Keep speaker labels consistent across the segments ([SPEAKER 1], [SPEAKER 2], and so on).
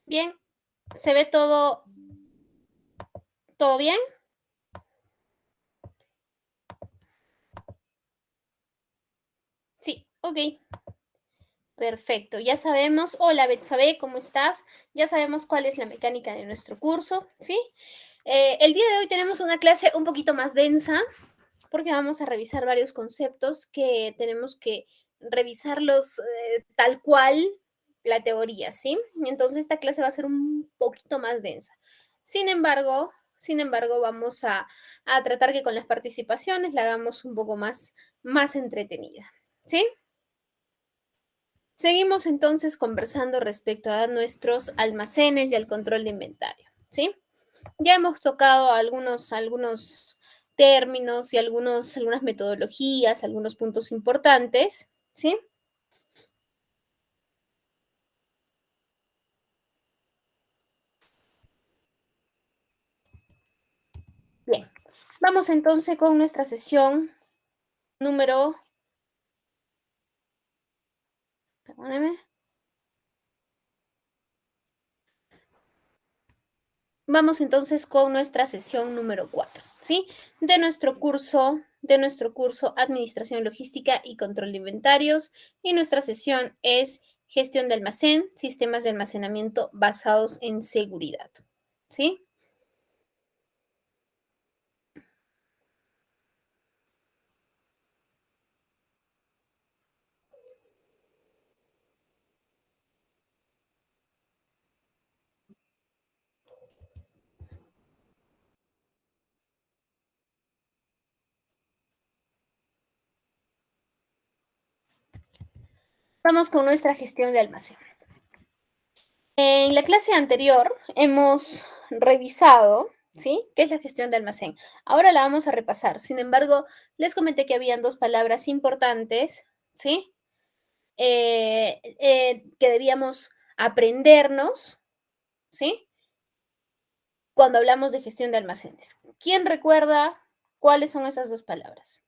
[SPEAKER 1] Bien, ¿se ve todo bien? Sí, ok. Perfecto, ya sabemos, hola Betsabe, ¿cómo estás? Ya sabemos cuál es la mecánica de nuestro curso, ¿sí? El día de hoy tenemos una clase un poquito más densa porque vamos a revisar varios conceptos que tenemos que revisarlos tal cual la teoría, ¿sí? Entonces esta clase va a ser un poquito más densa. Sin embargo, vamos a tratar que con las participaciones la hagamos un poco más entretenida, ¿sí? Seguimos entonces conversando respecto a nuestros almacenes y al control de inventario, ¿sí? Ya hemos tocado algunos términos y algunas metodologías, algunos puntos importantes, ¿sí? Bien, vamos entonces con nuestra sesión número, perdóname, vamos entonces con nuestra sesión número 4, ¿sí? De nuestro curso Administración Logística y Control de Inventarios. Y nuestra sesión es Gestión de almacén, sistemas de almacenamiento basados en seguridad, ¿sí? Vamos con nuestra gestión de almacén. En la clase anterior hemos revisado, ¿sí? ¿Qué es la gestión de almacén? Ahora la vamos a repasar. Sin embargo, les comenté que habían dos palabras importantes, ¿sí? Que debíamos aprendernos, ¿sí? Cuando hablamos de gestión de almacenes. ¿Quién recuerda cuáles son esas dos palabras?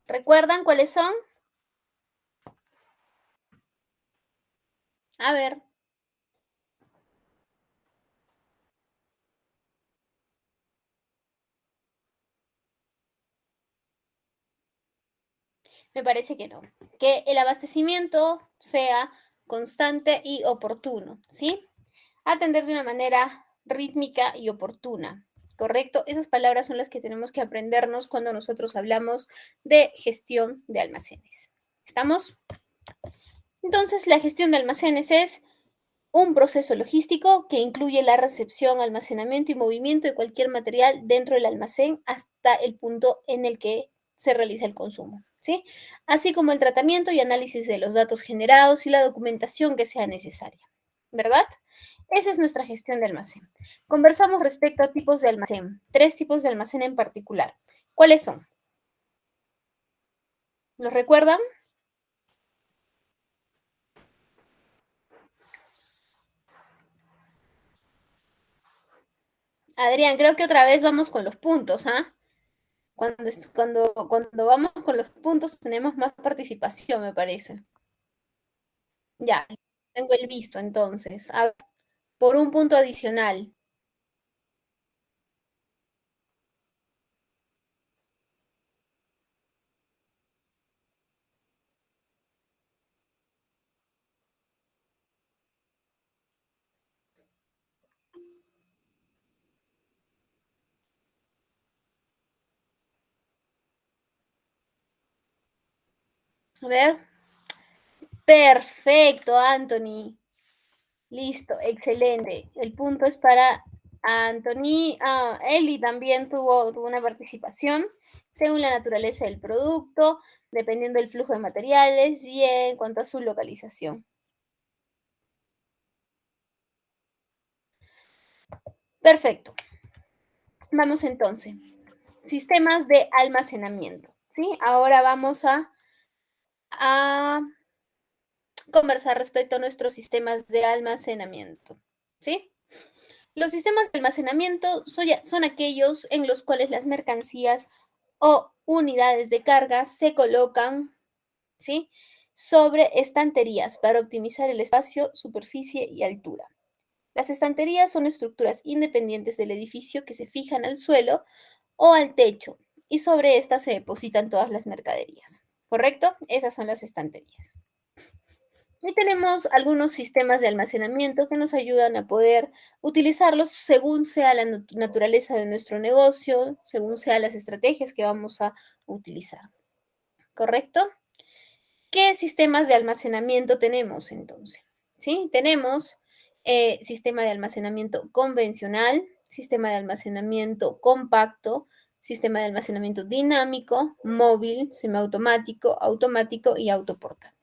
[SPEAKER 1] ¿Recuerdan cuáles son? A ver, me parece que no. Que el abastecimiento sea constante y oportuno, ¿sí? Atender de una manera rítmica y oportuna, ¿correcto? Esas palabras son las que tenemos que aprendernos cuando nosotros hablamos de gestión de almacenes. ¿Estamos? Entonces, la gestión de almacenes es un proceso logístico que incluye la recepción, almacenamiento y movimiento de cualquier material dentro del almacén hasta el punto en el que se realiza el consumo, ¿sí? Así como el tratamiento y análisis de los datos generados y la documentación que sea necesaria, ¿verdad? Esa es nuestra gestión de almacén. Conversamos respecto a tipos de almacén, tres tipos de almacén en particular. ¿Cuáles son? ¿Los recuerdan? Adrián, creo que otra vez vamos con los puntos, ¿ah? Cuando vamos con los puntos tenemos más participación, me parece. Ya, tengo el visto entonces. A ver, por un punto adicional. A ver. Perfecto, Anthony. Listo, excelente. El punto es para Anthony. Eli también tuvo una participación según la naturaleza del producto, dependiendo del flujo de materiales y en cuanto a su localización. Perfecto. Vamos entonces. Sistemas de almacenamiento. ¿Sí? Ahora vamos a conversar respecto a nuestros sistemas de almacenamiento. ¿Sí? Los sistemas de almacenamiento son aquellos en los cuales las mercancías o unidades de carga se colocan, ¿sí?, sobre estanterías para optimizar el espacio, superficie y altura. Las estanterías son estructuras independientes del edificio que se fijan al suelo o al techo y sobre estas se depositan todas las mercaderías. ¿Correcto? Esas son las estanterías. Y tenemos algunos sistemas de almacenamiento que nos ayudan a poder utilizarlos según sea la naturaleza de nuestro negocio, según sean las estrategias que vamos a utilizar. ¿Correcto? ¿Qué sistemas de almacenamiento tenemos entonces? ¿Sí? Tenemos sistema de almacenamiento convencional, sistema de almacenamiento compacto, sistema de almacenamiento dinámico, móvil, semiautomático, automático y autoportante.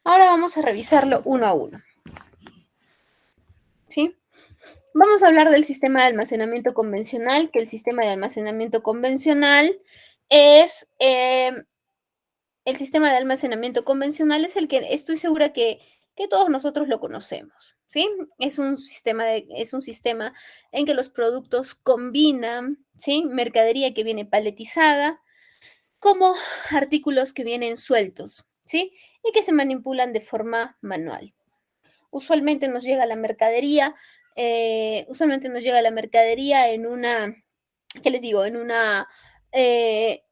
[SPEAKER 1] Ahora vamos a revisarlo uno a uno. ¿Sí? Vamos a hablar del sistema de almacenamiento convencional, que el sistema de almacenamiento convencional es el sistema de almacenamiento convencional es el que estoy segura que todos nosotros lo conocemos, ¿sí? Es un sistema en que los productos combinan, ¿sí?, mercadería que viene paletizada como artículos que vienen sueltos, ¿sí?, y que se manipulan de forma manual. Usualmente nos llega la mercadería, en una, ¿qué les digo? Eh,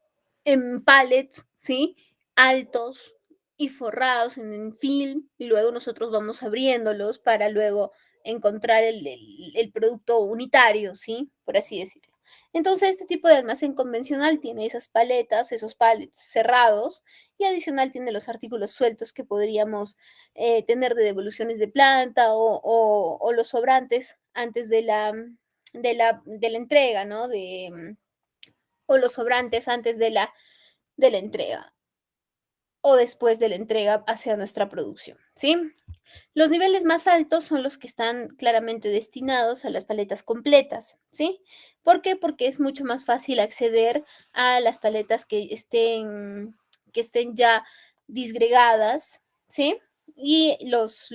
[SPEAKER 1] en pallets, ¿sí? Altos y forrados en film, y luego nosotros vamos abriéndolos para luego encontrar el producto unitario, ¿sí? Por así decirlo. Entonces, este tipo de almacén convencional tiene esas paletas, esos pallets cerrados, y adicional tiene los artículos sueltos que podríamos tener de devoluciones de planta o los sobrantes antes de la entrega, ¿no? O los sobrantes antes de la entrega o después de la entrega hacia nuestra producción, ¿sí? Los niveles más altos son los que están claramente destinados a las paletas completas, ¿sí? ¿Por qué? Porque es mucho más fácil acceder a las paletas que estén ya disgregadas, ¿sí? Y las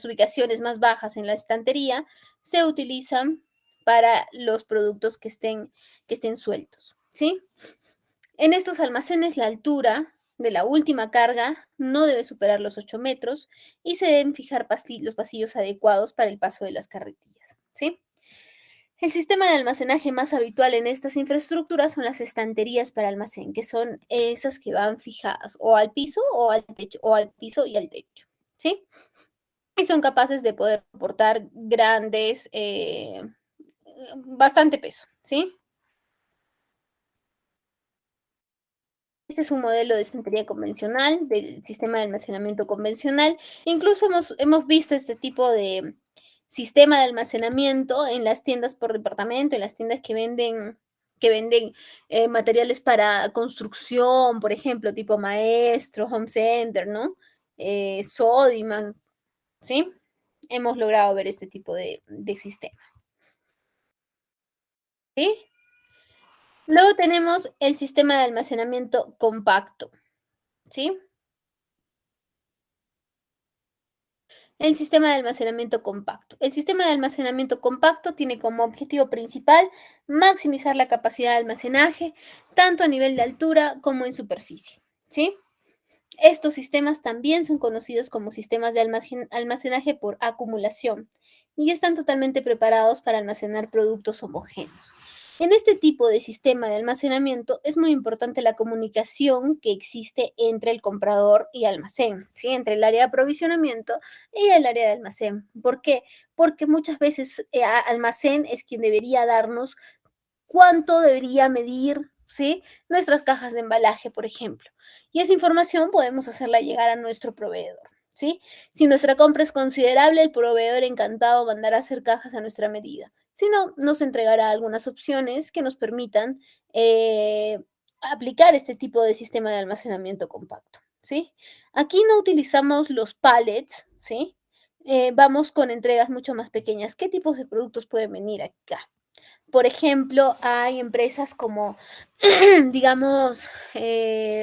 [SPEAKER 1] ubicaciones más bajas en la estantería se utilizan para los productos que estén sueltos, ¿sí? En estos almacenes, la altura de la última carga no debe superar los 8 metros y se deben fijar los pasillos adecuados para el paso de las carretillas, ¿sí? El sistema de almacenaje más habitual en estas infraestructuras son las estanterías para almacén, que son esas que van fijadas o al piso o al techo, o al piso y al techo, ¿sí? Y son capaces de poder soportar bastante peso, ¿sí? Este es un modelo de estantería convencional, del sistema de almacenamiento convencional. Incluso hemos visto este tipo de sistema de almacenamiento en las tiendas por departamento, en las tiendas que venden materiales para construcción, por ejemplo, tipo Maestro, Home Center, ¿no? Sodimac, ¿sí? Hemos logrado ver este tipo de sistema, ¿sí? Luego tenemos el sistema de almacenamiento compacto, ¿sí? El sistema de almacenamiento compacto. El sistema de almacenamiento compacto tiene como objetivo principal maximizar la capacidad de almacenaje, tanto a nivel de altura como en superficie, ¿sí? Estos sistemas también son conocidos como sistemas de almacenaje por acumulación y están totalmente preparados para almacenar productos homogéneos. En este tipo de sistema de almacenamiento es muy importante la comunicación que existe entre el comprador y almacén, ¿sí? Entre el área de aprovisionamiento y el área de almacén. ¿Por qué? Porque muchas veces almacén es quien debería darnos cuánto debería medir, ¿sí? Nuestras cajas de embalaje, por ejemplo. Y esa información podemos hacerla llegar a nuestro proveedor, ¿sí? Si nuestra compra es considerable, el proveedor encantado mandará a hacer cajas a nuestra medida. Si no, nos entregará algunas opciones que nos permitan aplicar este tipo de sistema de almacenamiento compacto, ¿sí? Aquí no utilizamos los pallets, ¿sí? Vamos con entregas mucho más pequeñas. ¿Qué tipos de productos pueden venir acá? Por ejemplo, hay empresas como, digamos,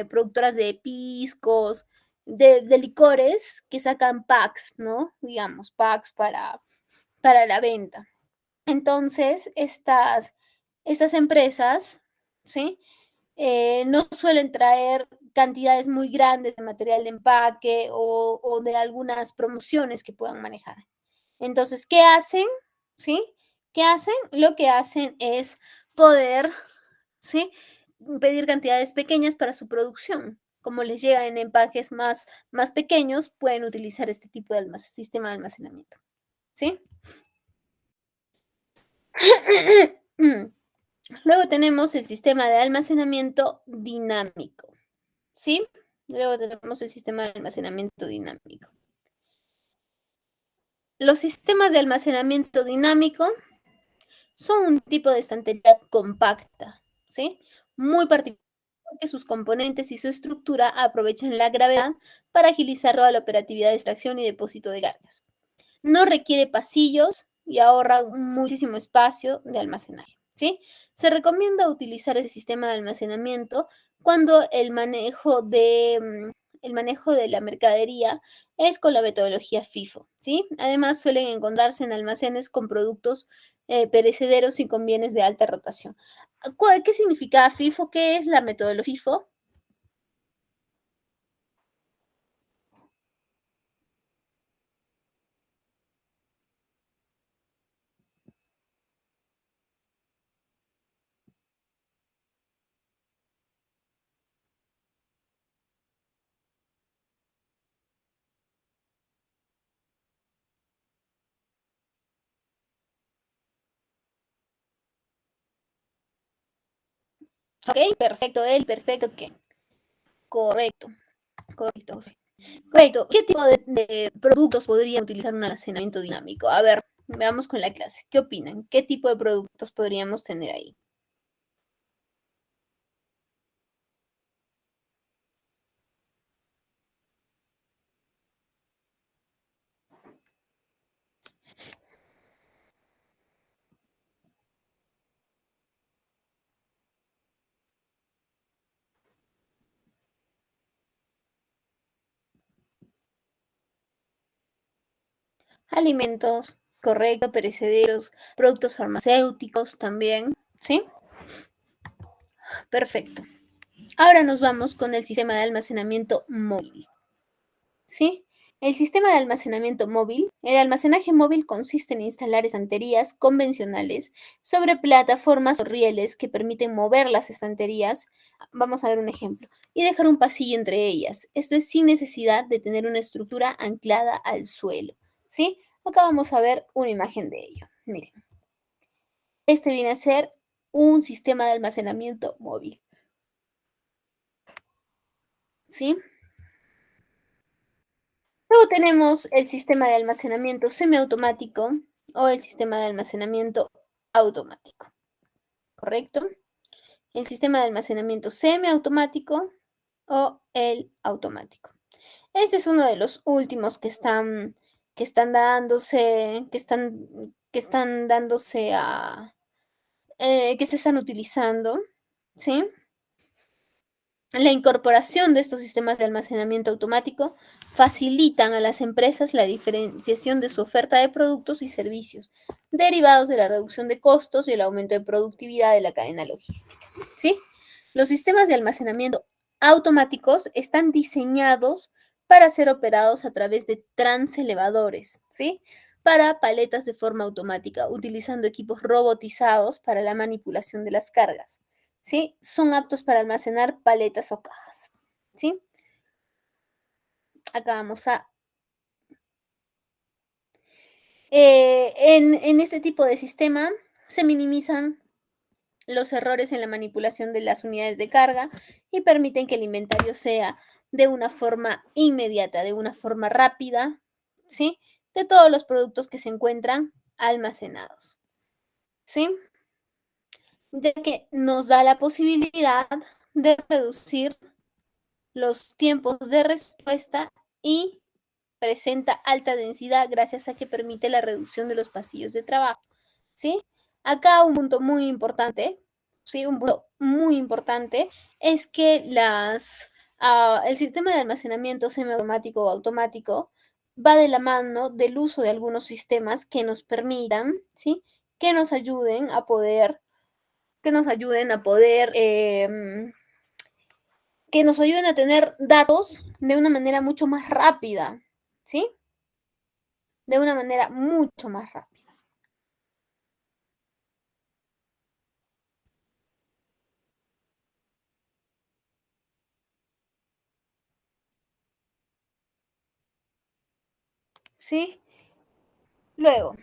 [SPEAKER 1] productoras de piscos, de licores que sacan packs, ¿no? Digamos, packs para la venta. Entonces, estas empresas, ¿sí? No suelen traer cantidades muy grandes de material de empaque o de algunas promociones que puedan manejar. Entonces, ¿qué hacen? ¿Sí? ¿Qué hacen? Lo que hacen es poder, ¿sí? Pedir cantidades pequeñas para su producción. Como les llega en empaques más pequeños, pueden utilizar este tipo de sistema de almacenamiento. ¿Sí? Luego tenemos el sistema de almacenamiento dinámico. ¿Sí? Luego tenemos el sistema de almacenamiento dinámico. Los sistemas de almacenamiento dinámico son un tipo de estantería compacta, ¿sí? Muy particular porque sus componentes y su estructura aprovechan la gravedad para agilizar toda la operatividad de extracción y depósito de cargas. No requiere pasillos y ahorra muchísimo espacio de almacenaje, ¿sí? Se recomienda utilizar ese sistema de almacenamiento cuando el manejo de la mercadería es con la metodología FIFO, ¿sí? Además, suelen encontrarse en almacenes con productos perecederos y con bienes de alta rotación. ¿Qué significa FIFO? ¿Qué es la metodología FIFO? ¿Ok? Perfecto, él, perfecto, ¿qué? Correcto, correcto. Sí. Correcto. ¿Qué tipo de productos podría utilizar un almacenamiento dinámico? A ver, veamos con la clase. ¿Qué opinan? ¿Qué tipo de productos podríamos tener ahí? Alimentos, correcto, perecederos, productos farmacéuticos también, ¿sí? Perfecto. Ahora nos vamos con el sistema de almacenamiento móvil. ¿Sí? El sistema de almacenamiento móvil. El almacenaje móvil consiste en instalar estanterías convencionales sobre plataformas o rieles que permiten mover las estanterías. Vamos a ver un ejemplo. Y dejar un pasillo entre ellas. Esto es sin necesidad de tener una estructura anclada al suelo. ¿Sí? Acá vamos a ver una imagen de ello. Miren, este viene a ser un sistema de almacenamiento móvil. ¿Sí? Luego tenemos el sistema de almacenamiento semiautomático o el sistema de almacenamiento automático, ¿correcto? El sistema de almacenamiento semiautomático o el automático. Este es uno de los últimos que están dándose, que están dándose que se están utilizando, ¿sí? La incorporación de estos sistemas de almacenamiento automático facilitan a las empresas la diferenciación de su oferta de productos y servicios, derivados de la reducción de costos y el aumento de productividad de la cadena logística. ¿Sí? Los sistemas de almacenamiento automáticos están diseñados para ser operados a través de transelevadores, ¿sí? Para paletas de forma automática, utilizando equipos robotizados para la manipulación de las cargas. ¿Sí? Son aptos para almacenar paletas o cajas, ¿sí? Acá vamos a... en este tipo de sistema se minimizan los errores en la manipulación de las unidades de carga y permiten que el inventario sea de una forma inmediata, de una forma rápida, ¿sí? De todos los productos que se encuentran almacenados, ¿sí? Ya que nos da la posibilidad de reducir los tiempos de respuesta y presenta alta densidad gracias a que permite la reducción de los pasillos de trabajo, ¿sí? Acá un punto muy importante, ¿sí? Un punto muy importante es que el sistema de almacenamiento semiautomático o automático va de la mano del uso de algunos sistemas que nos permitan, ¿sí? Que nos ayuden a poder, que nos ayuden a poder, que nos ayuden a tener datos de una manera mucho más rápida, ¿sí? De una manera mucho más rápida. ¿Sí? Luego,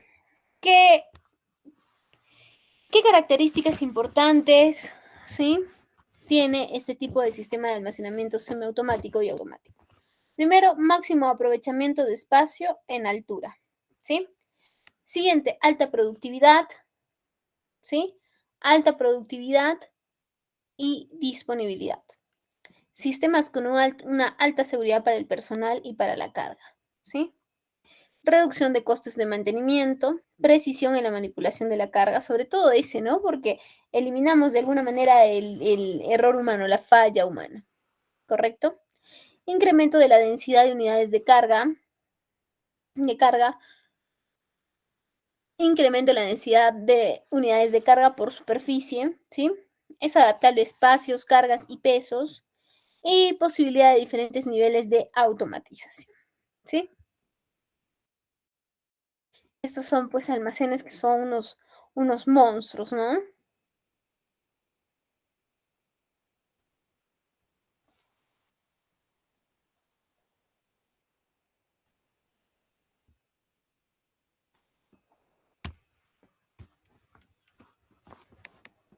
[SPEAKER 1] ¿qué, qué características importantes, ¿sí? Tiene este tipo de sistema de almacenamiento semiautomático y automático? Primero, máximo aprovechamiento de espacio en altura, ¿sí? Siguiente, alta productividad, ¿sí? Alta productividad y disponibilidad. Sistemas con una alta seguridad para el personal y para la carga, ¿sí? Reducción de costes de mantenimiento, precisión en la manipulación de la carga, sobre todo ese, ¿no? Porque eliminamos de alguna manera el error humano, la falla humana, ¿correcto? Incremento de la densidad de unidades de carga, incremento de la densidad de unidades de carga por superficie, ¿sí? Es adaptable a espacios, cargas y pesos y posibilidad de diferentes niveles de automatización, ¿sí? Estos son pues almacenes que son unos monstruos, ¿no?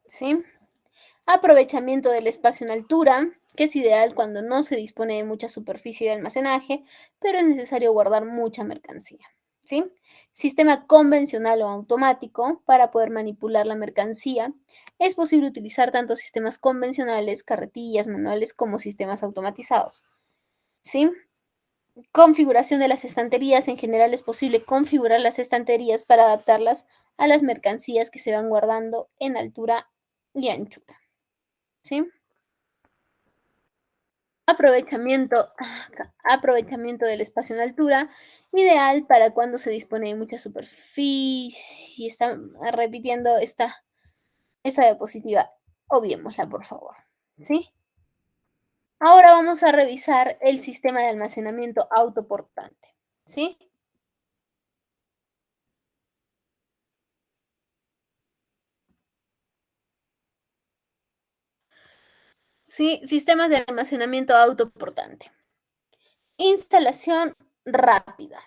[SPEAKER 1] ¿Sí? Aprovechamiento del espacio en altura, que es ideal cuando no se dispone de mucha superficie de almacenaje, pero es necesario guardar mucha mercancía. ¿Sí? Sistema convencional o automático para poder manipular la mercancía. Es posible utilizar tanto sistemas convencionales, carretillas, manuales, como sistemas automatizados. ¿Sí? Configuración de las estanterías. En general es posible configurar las estanterías para adaptarlas a las mercancías que se van guardando en altura y anchura. ¿Sí? Aprovechamiento, aprovechamiento del espacio en altura, ideal para cuando se dispone de mucha superficie. Está repitiendo esta diapositiva. Obviémosla, por favor. ¿Sí? Ahora vamos a revisar el sistema de almacenamiento autoportante. ¿Sí? Sí, sistemas de almacenamiento autoportante. Instalación rápida.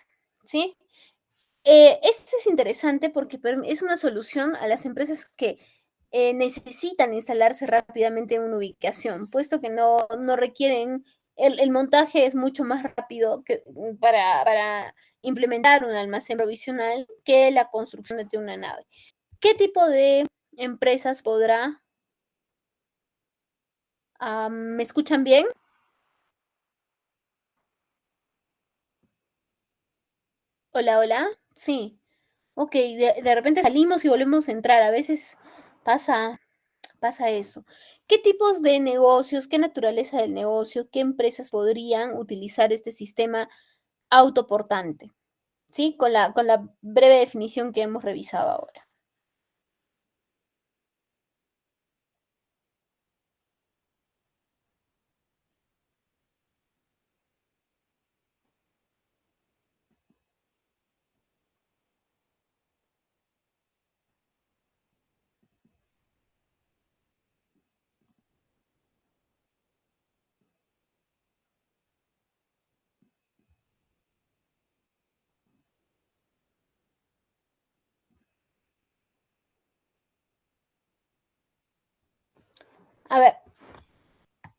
[SPEAKER 1] ¿Sí? Este es interesante porque es una solución a las empresas que necesitan instalarse rápidamente en una ubicación, puesto que no requieren, el montaje es mucho más rápido para implementar un almacén provisional que la construcción de una nave. ¿Qué tipo de empresas podrá? ¿Me escuchan bien? Hola, hola. Sí. Ok, de repente salimos y volvemos a entrar. A veces pasa, pasa eso. ¿Qué tipos de negocios, qué naturaleza del negocio, qué empresas podrían utilizar este sistema autoportante? ¿Sí? Con la breve definición que hemos revisado ahora. A ver,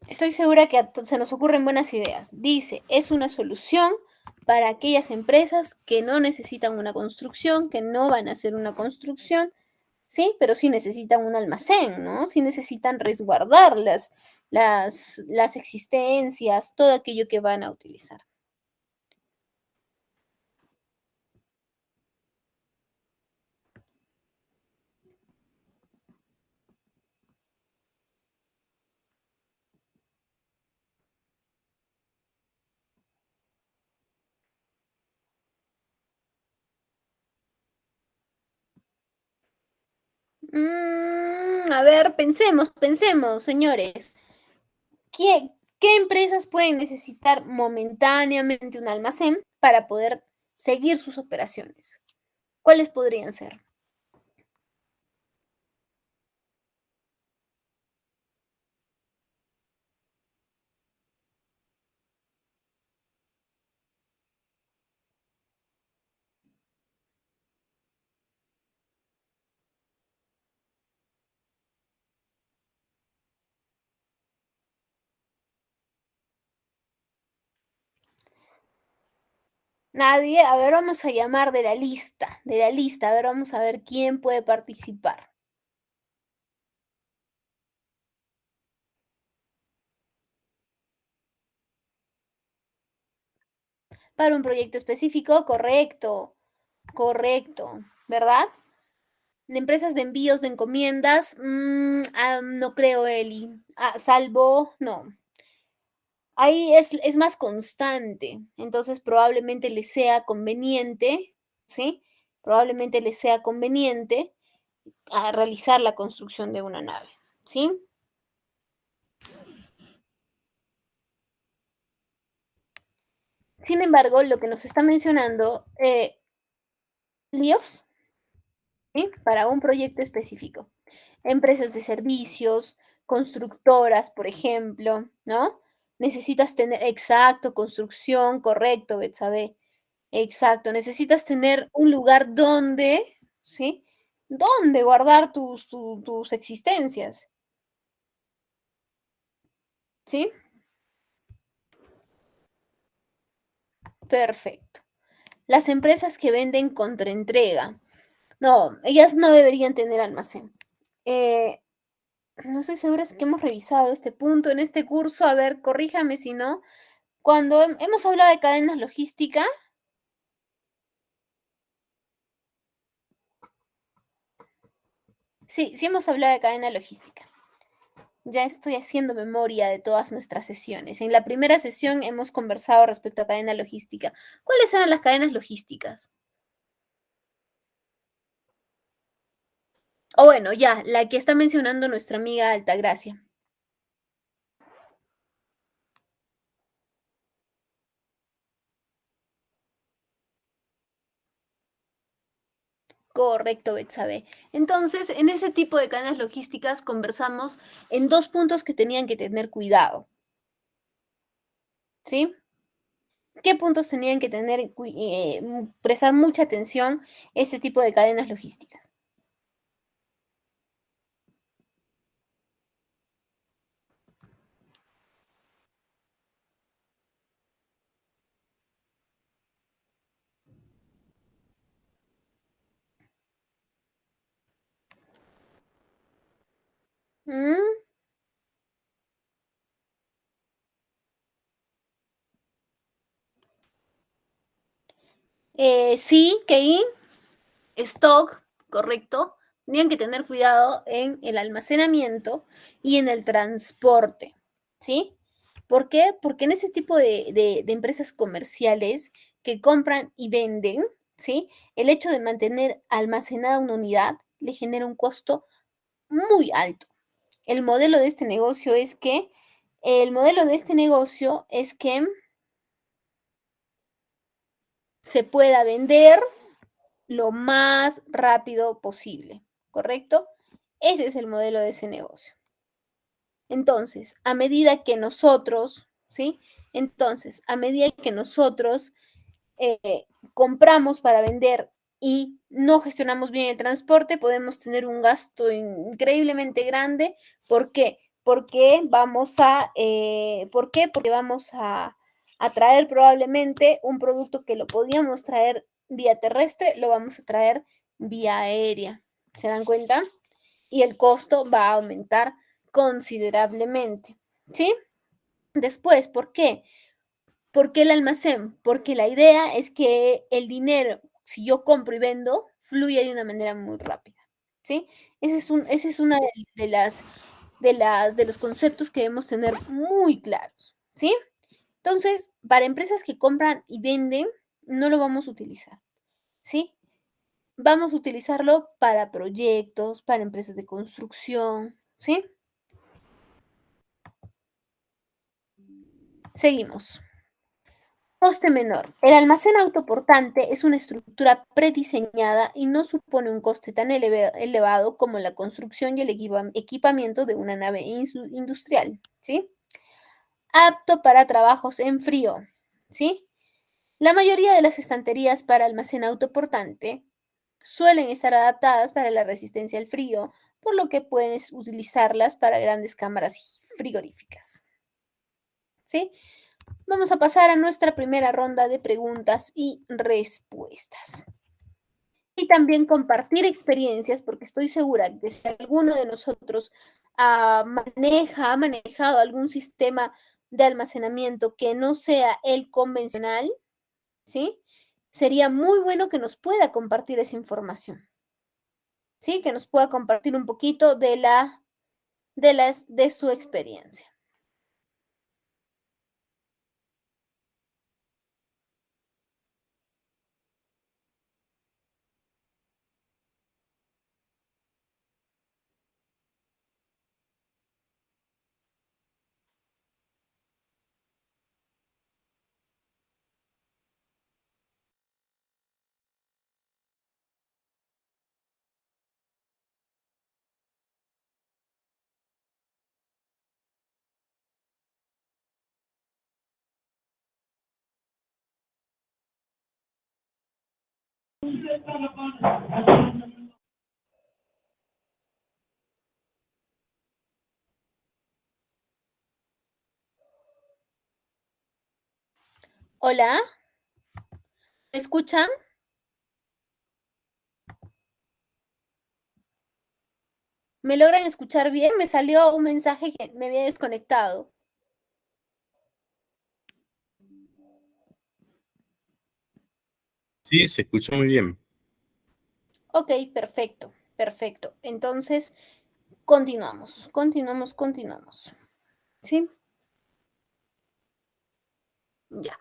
[SPEAKER 1] estoy segura que se nos ocurren buenas ideas. Dice, es una solución para aquellas empresas que no necesitan una construcción, que no van a hacer una construcción, sí, pero sí necesitan un almacén, ¿no? Sí necesitan resguardar las existencias, todo aquello que van a utilizar. A ver, pensemos, señores. ¿Qué empresas pueden necesitar momentáneamente un almacén para poder seguir sus operaciones? ¿Cuáles podrían ser? Nadie. A ver, vamos a llamar de la lista. A ver, vamos a ver quién puede participar. Para un proyecto específico, correcto, correcto, ¿verdad? En empresas de envíos de encomiendas, no creo, Eli. Salvo, no. Ahí es más constante, entonces probablemente le sea conveniente, ¿sí? Probablemente le sea conveniente realizar la construcción de una nave, ¿sí? Sin embargo, lo que nos está mencionando Leof, ¿sí? Para un proyecto específico. Empresas de servicios, constructoras, por ejemplo, ¿no? Necesitas tener, exacto, construcción, correcto, Betsabe. Exacto, necesitas tener un lugar donde, ¿sí? Donde guardar tus existencias, ¿sí? Perfecto. Las empresas que venden contraentrega, no, ellas no deberían tener almacén. Eh, no estoy segura si que hemos revisado este punto en este curso. A ver, corríjame si no. Cuando hemos hablado de cadenas logísticas, sí, sí hemos hablado de cadena logística. Ya estoy haciendo memoria de todas nuestras sesiones. En la primera sesión hemos conversado respecto a cadena logística. ¿Cuáles eran las cadenas logísticas? O bueno, ya, la que está mencionando nuestra amiga Altagracia. Correcto, Betsabe. Entonces, en ese tipo de cadenas logísticas conversamos en dos puntos que tenían que tener cuidado, ¿sí? ¿Qué puntos tenían que tener, prestar mucha atención este tipo de cadenas logísticas? ¿Mm? Sí, Kei, stock, correcto. Tenían que tener cuidado en el almacenamiento y en el transporte, ¿sí? ¿Por qué? Porque en ese tipo de empresas comerciales que compran y venden, ¿sí? El hecho de mantener almacenada una unidad le genera un costo muy alto. El modelo de este negocio es que, el modelo de este negocio es que se pueda vender lo más rápido posible, ¿correcto? Ese es el modelo de ese negocio. Entonces, a medida que nosotros, ¿sí? Entonces, a medida que nosotros compramos para vender y no gestionamos bien el transporte, podemos tener un gasto increíblemente grande. ¿Por qué? porque ¿por qué? Porque vamos a traer probablemente un producto que lo podíamos traer vía terrestre, lo vamos a traer vía aérea. ¿Se dan cuenta? Y el costo va a aumentar considerablemente, ¿sí? Después, ¿por qué? ¿Por qué el almacén? Porque la idea es que el dinero, si yo compro y vendo, fluya de una manera muy rápida, ¿sí? Ese es una de los conceptos que debemos tener muy claros, ¿sí? Entonces, para empresas que compran y venden, no lo vamos a utilizar, ¿sí? Vamos a utilizarlo para proyectos, para empresas de construcción, ¿sí? Seguimos. Coste menor. El almacén autoportante es una estructura prediseñada y no supone un coste tan elevado como la construcción y el equipamiento de una nave industrial, ¿sí? Apto para trabajos en frío, ¿sí? La mayoría de las estanterías para almacén autoportante suelen estar adaptadas para la resistencia al frío, por lo que puedes utilizarlas para grandes cámaras frigoríficas, ¿sí? Vamos a pasar a nuestra primera ronda de preguntas y respuestas. Y también compartir experiencias, porque estoy segura que si alguno de nosotros ha manejado algún sistema de almacenamiento que no sea el convencional, ¿sí? Sería muy bueno que nos pueda compartir esa información, ¿sí? Que nos pueda compartir un poquito de su experiencia. Hola, ¿me escuchan? ¿Me logran escuchar bien? Me salió un mensaje que me había desconectado.
[SPEAKER 2] Sí, se escucha muy bien.
[SPEAKER 1] Ok, perfecto, perfecto. Entonces, continuamos. ¿Sí? Ya.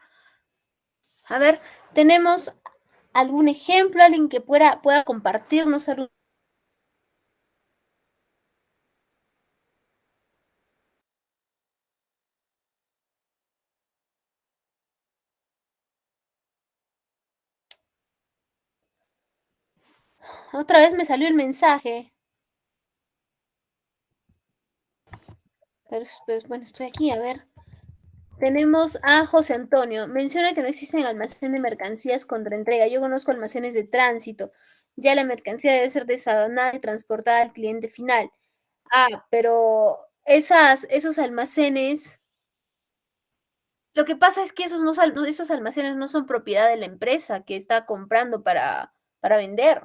[SPEAKER 1] A ver, ¿tenemos algún ejemplo, alguien que pueda compartirnos algo? Otra vez me salió el mensaje, pero pues, bueno, estoy aquí, a ver. Tenemos a José Antonio. Menciona que no existen almacenes de mercancías contra entrega. Yo conozco almacenes de tránsito. Ya la mercancía debe ser desaduanada y transportada al cliente final. Pero esos almacenes, lo que pasa es que esos almacenes no son propiedad de la empresa que está comprando para vender.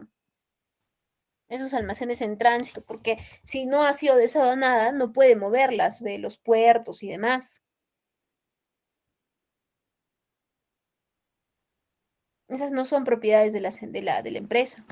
[SPEAKER 1] Esos almacenes en tránsito, porque si no ha sido desaduanada, no puede moverlas de los puertos y demás. Esas no son propiedades de la empresa.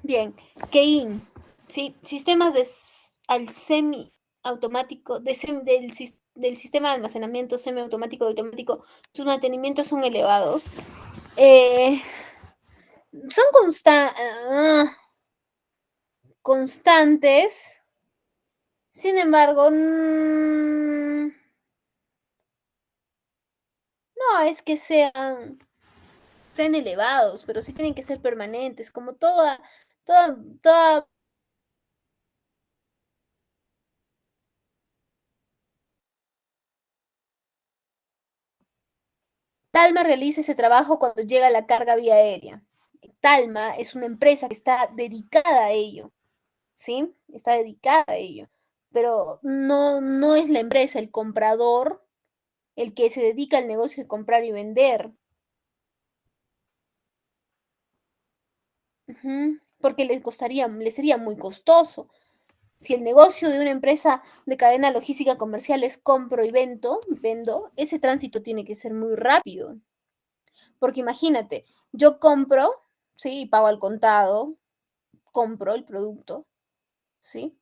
[SPEAKER 1] Bien, Kein, sí, sistemas al semiautomático, del sistema de almacenamiento semiautomático y automático, sus mantenimientos son elevados. Eh, son constantes. constantes, sin embargo, no es que sean elevados, pero sí tienen que ser permanentes, como toda Talma realiza ese trabajo cuando llega la carga vía aérea. Talma es una empresa que está dedicada a ello, ¿sí? Está dedicada a ello, pero no es la empresa, el comprador, el que se dedica al negocio de comprar y vender. Ujú, porque le sería muy costoso. Si el negocio de una empresa de cadena logística comercial es compro y vendo, ese tránsito tiene que ser muy rápido. Porque imagínate, yo compro, ¿sí? Y pago al contado, compro el producto, ¿sí?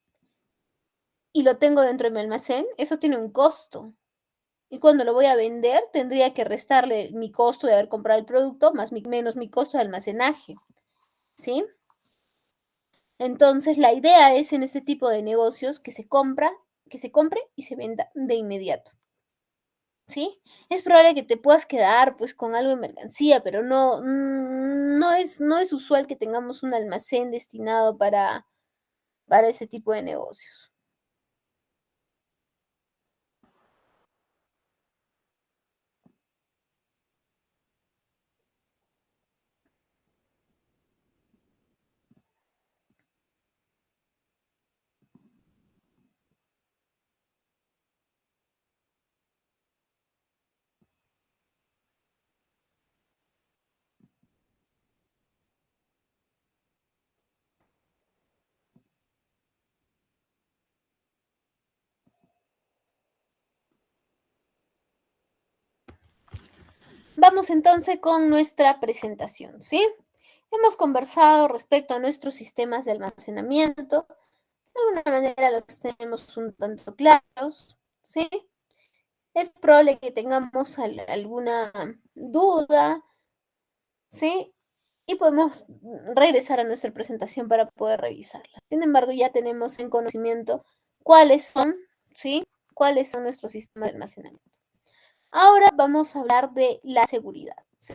[SPEAKER 1] Y lo tengo dentro de mi almacén, eso tiene un costo. Y cuando lo voy a vender, tendría que restarle mi costo de haber comprado el producto más menos mi costo de almacenaje, ¿sí? Entonces, la idea es en este tipo de negocios que se compre y se venda de inmediato, ¿sí? Es probable que te puedas quedar pues con algo de mercancía, pero no es usual que tengamos un almacén destinado para ese tipo de negocios. Vamos entonces con nuestra presentación, ¿sí? Hemos conversado respecto a nuestros sistemas de almacenamiento. De alguna manera los tenemos un tanto claros, ¿sí? Es probable que tengamos alguna duda, ¿sí? Y podemos regresar a nuestra presentación para poder revisarla. Sin embargo, ya tenemos en conocimiento cuáles son, ¿sí? Cuáles son nuestros sistemas de almacenamiento. Ahora vamos a hablar de la seguridad. ¿Sí?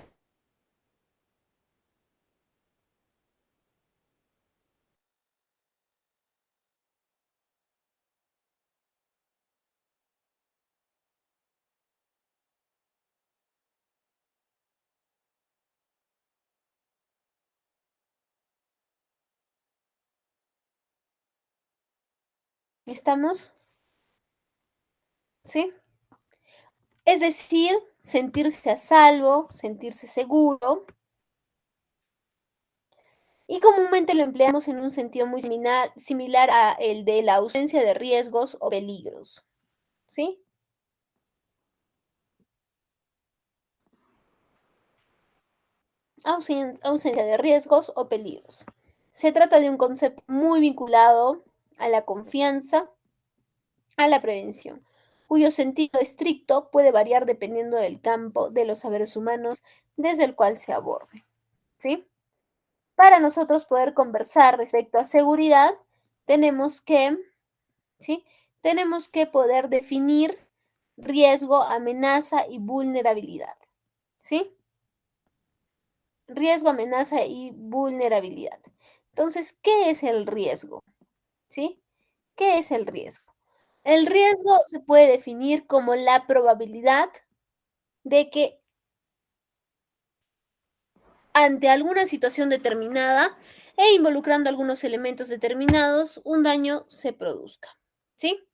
[SPEAKER 1] ¿Estamos? ¿Sí? Es decir, sentirse a salvo, sentirse seguro, y comúnmente lo empleamos en un sentido muy similar a el de la ausencia de riesgos o peligros, ¿sí? Ausencia de riesgos o peligros. Se trata de un concepto muy vinculado a la confianza, a la prevención, cuyo sentido estricto puede variar dependiendo del campo de los saberes humanos desde el cual se aborde, ¿sí? Para nosotros poder conversar respecto a seguridad, tenemos que, ¿sí? Tenemos que poder definir riesgo, amenaza y vulnerabilidad, ¿sí? Riesgo, amenaza y vulnerabilidad. Entonces, ¿qué es el riesgo? ¿Sí? ¿Qué es el riesgo? El riesgo se puede definir como la probabilidad de que ante alguna situación determinada e involucrando algunos elementos determinados, un daño se produzca, ¿sí?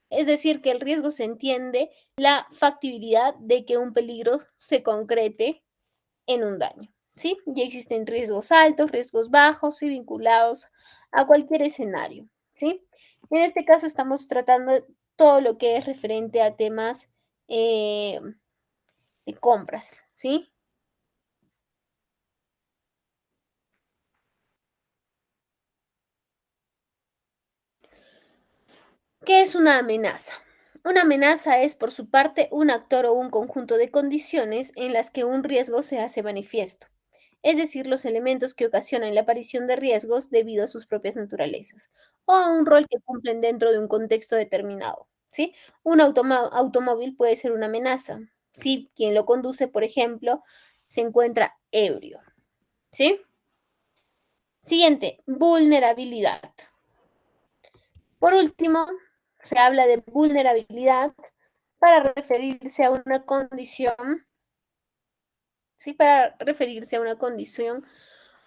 [SPEAKER 1] Es decir, que el riesgo se entiende la factibilidad de que un peligro se concrete en un daño, ¿sí? Ya existen riesgos altos, riesgos bajos y vinculados a cualquier escenario, ¿sí? En este caso estamos tratando todo lo que es referente a temas eh, de compras, ¿sí? ¿Qué es una amenaza? Una amenaza es, por su parte, un actor o un conjunto de condiciones en las que un riesgo se hace manifiesto. es decir, los elementos que ocasionan la aparición de riesgos debido a sus propias naturalezas o a un rol que cumplen dentro de un contexto determinado, ¿sí? Un automóvil puede ser una amenaza si quien lo conduce, por ejemplo, se encuentra ebrio, ¿sí? Siguiente, vulnerabilidad. Por último, se habla de vulnerabilidad para referirse a una condición, ¿sí? Para referirse a una condición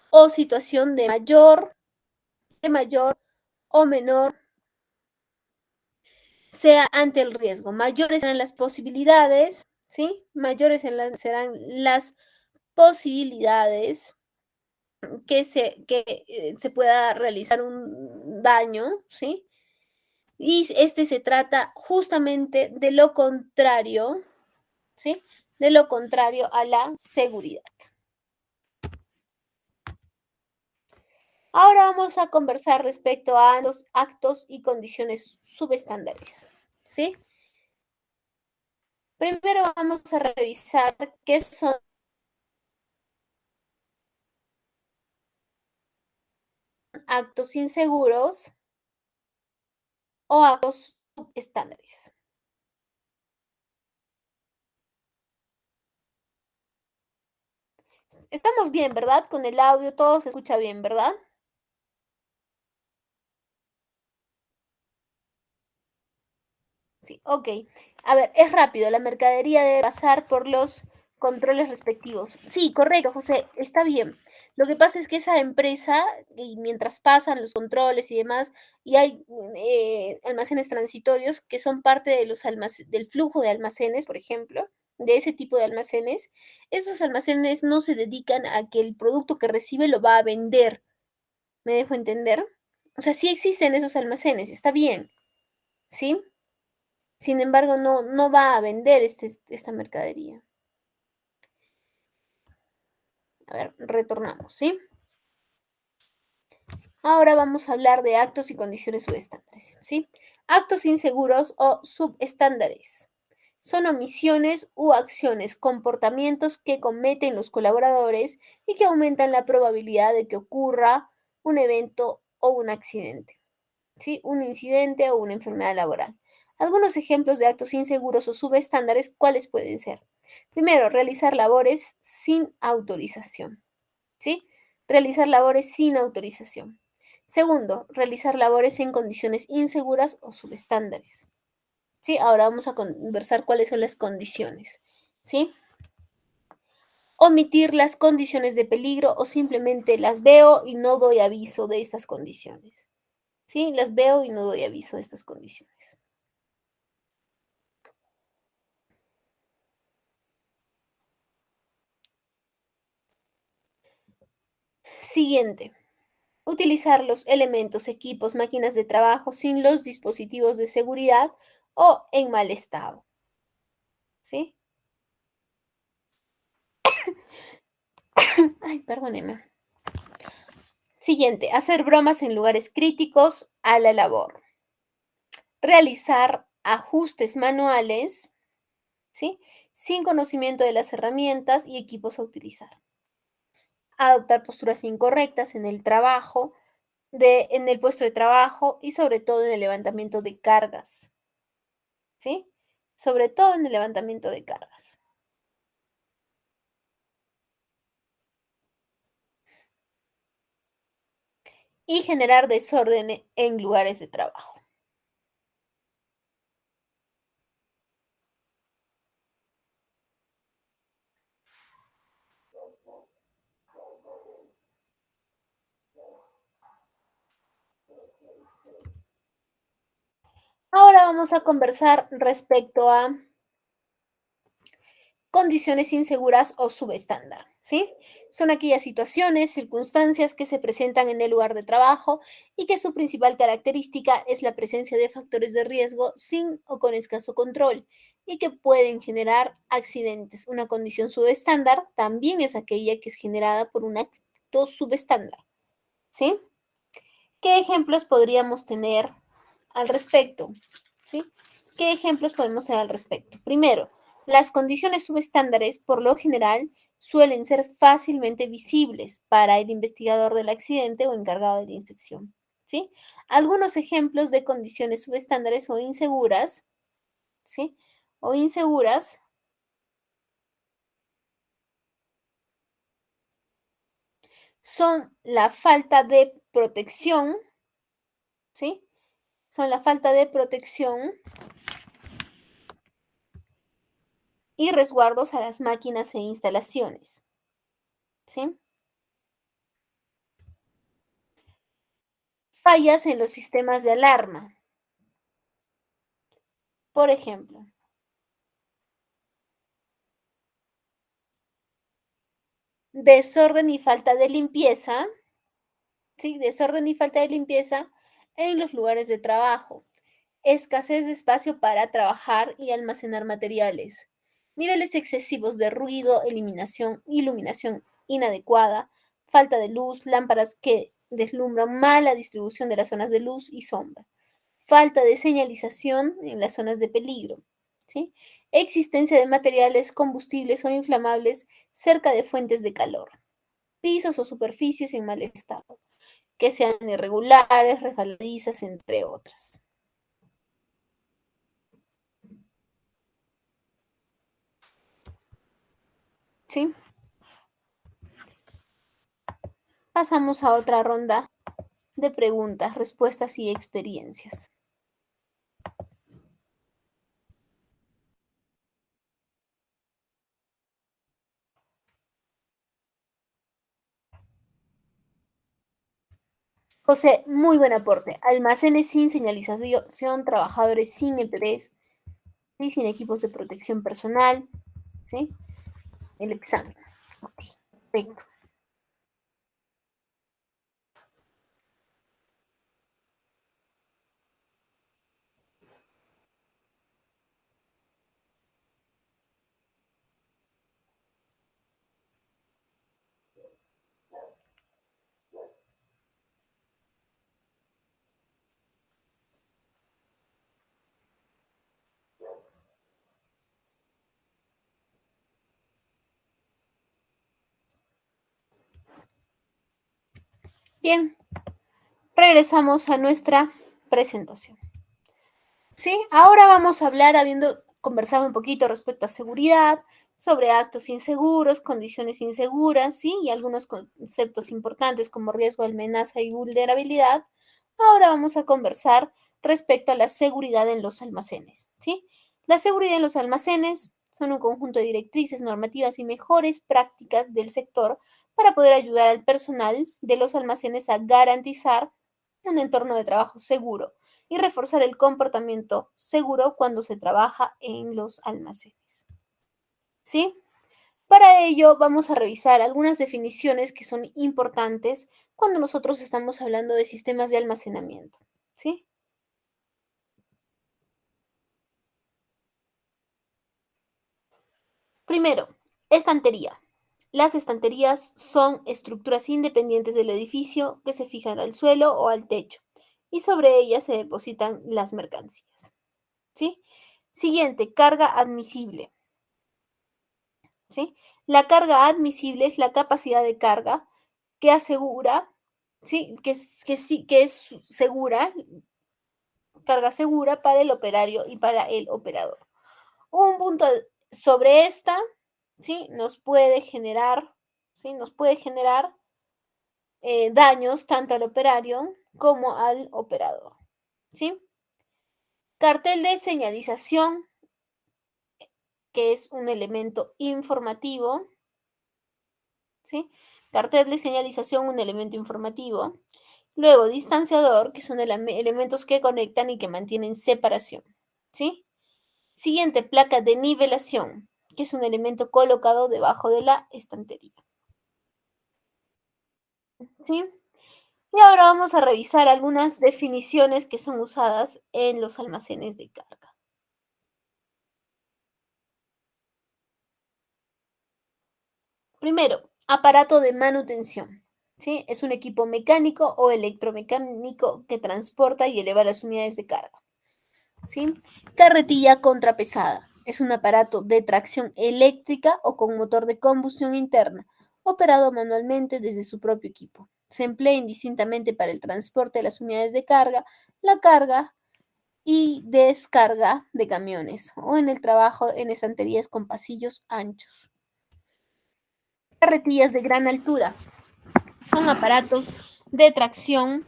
[SPEAKER 1] o situación de mayor o menor, sea ante el riesgo. Mayores serán las posibilidades, ¿sí? Serán las posibilidades que se pueda realizar un daño, ¿sí? Y este se trata justamente de lo contrario, ¿sí? De lo contrario a la seguridad. Ahora vamos a conversar respecto a los actos y condiciones subestándares, ¿sí? Primero vamos a revisar qué son actos inseguros o actos subestándares. Estamos bien, ¿verdad? Con el audio todo se escucha bien, ¿verdad? Sí, ok. A ver, es rápido, la mercadería debe pasar por los controles respectivos. Sí, correcto, José, está bien. Lo que pasa es que esa empresa, y mientras pasan los controles y demás, y hay almacenes transitorios que son parte de del flujo de almacenes, por ejemplo, de ese tipo de almacenes, esos almacenes no se dedican a que el producto que recibe lo va a vender. ¿Me dejo entender? O sea, sí existen esos almacenes, está bien, ¿sí? Sin embargo, no va a vender esta mercadería. A ver, retornamos, ¿sí? Ahora vamos a hablar de actos y condiciones subestándares, ¿sí? Actos inseguros o subestándares son omisiones u acciones, comportamientos que cometen los colaboradores y que aumentan la probabilidad de que ocurra un evento o un accidente, ¿sí? Un incidente o una enfermedad laboral. Algunos ejemplos de actos inseguros o subestándares, ¿cuáles pueden ser? Primero, realizar labores sin autorización, ¿sí? Realizar labores sin autorización. Segundo, realizar labores en condiciones inseguras o subestándares, ¿sí? Ahora vamos a conversar cuáles son las condiciones, ¿sí? Omitir las condiciones de peligro o simplemente las veo y no doy aviso de estas condiciones, ¿sí? Las veo y no doy aviso de estas condiciones. Siguiente. Utilizar los elementos, equipos, máquinas de trabajo sin los dispositivos de seguridad o en mal estado, ¿sí? Ay, perdóneme. Siguiente, hacer bromas en lugares críticos a la labor. Realizar ajustes manuales, ¿sí? Sin conocimiento de las herramientas y equipos a utilizar. Adoptar posturas incorrectas en el trabajo, en el puesto de trabajo y sobre todo en el levantamiento de cargas, ¿sí? Sobre todo en el levantamiento de cargas. Y generar desorden en lugares de trabajo. Ahora vamos a conversar respecto a condiciones inseguras o subestándar, ¿sí? Son aquellas situaciones, circunstancias que se presentan en el lugar de trabajo y que su principal característica es la presencia de factores de riesgo sin o con escaso control y que pueden generar accidentes. Una condición subestándar también es aquella que es generada por un acto subestándar, ¿sí? ¿Qué ejemplos podríamos tener al respecto? ¿Sí? ¿Qué ejemplos podemos tener al respecto? Primero, las condiciones subestándares, por lo general, suelen ser fácilmente visibles para el investigador del accidente o encargado de la inspección. ¿Sí? Algunos ejemplos de condiciones subestándares o inseguras, ¿sí? O inseguras son la falta de protección, ¿sí? Son la falta de protección y resguardos a las máquinas e instalaciones, ¿sí? Fallas en los sistemas de alarma, por ejemplo, desorden y falta de limpieza, ¿sí? Desorden y falta de limpieza en los lugares de trabajo, escasez de espacio para trabajar y almacenar materiales, niveles excesivos de ruido, iluminación inadecuada, falta de luz, lámparas que deslumbran, mala distribución de las zonas de luz y sombra, falta de señalización en las zonas de peligro, ¿sí? Existencia de materiales combustibles o inflamables cerca de fuentes de calor, pisos o superficies en mal estado, que sean irregulares, resbaladizas, entre otras. ¿Sí? Pasamos a otra ronda de preguntas, respuestas y experiencias. José, muy buen aporte. Almacenes sin señalización, trabajadores sin EPDs, ¿sí? Sin equipos de protección personal, ¿sí? El examen. Ok, perfecto. Bien, regresamos a nuestra presentación. Sí, ahora vamos a hablar, habiendo conversado un poquito respecto a seguridad, sobre actos inseguros, condiciones inseguras, ¿sí? Y algunos conceptos importantes como riesgo, amenaza y vulnerabilidad. Ahora vamos a conversar respecto a la seguridad en los almacenes, ¿sí? La seguridad en los almacenes son un conjunto de directrices, normativas y mejores prácticas del sector para poder ayudar al personal de los almacenes a garantizar un entorno de trabajo seguro y reforzar el comportamiento seguro cuando se trabaja en los almacenes. ¿Sí? Para ello vamos a revisar algunas definiciones que son importantes cuando nosotros estamos hablando de sistemas de almacenamiento. ¿Sí? Primero, estantería. Las estanterías son estructuras independientes del edificio que se fijan al suelo o al techo y sobre ellas se depositan las mercancías. ¿Sí? Siguiente, carga admisible. ¿Sí? La carga admisible es la capacidad de carga que asegura, ¿sí? Que es segura, carga segura para el operario y para el operador. Un punto sobre esta, ¿sí? Nos puede generar, ¿sí? Nos puede generar daños tanto al operario como al operador, ¿sí? Cartel de señalización, que es un elemento informativo, ¿sí? Cartel de señalización, un elemento informativo. Luego, distanciador, que son elementos que conectan y que mantienen separación, ¿sí? Siguiente, placa de nivelación, que es un elemento colocado debajo de la estantería, ¿sí? Y ahora vamos a revisar algunas definiciones que son usadas en los almacenes de carga. Primero, aparato de manutención, ¿sí? Es un equipo mecánico o electromecánico que transporta y eleva las unidades de carga, ¿sí? Carretilla contrapesada. Es un aparato de tracción eléctrica o con motor de combustión interna, operado manualmente desde su propio equipo. Se emplea indistintamente para el transporte de las unidades de carga, la carga y descarga de camiones o en el trabajo en estanterías con pasillos anchos. Carretillas de gran altura son aparatos de tracción,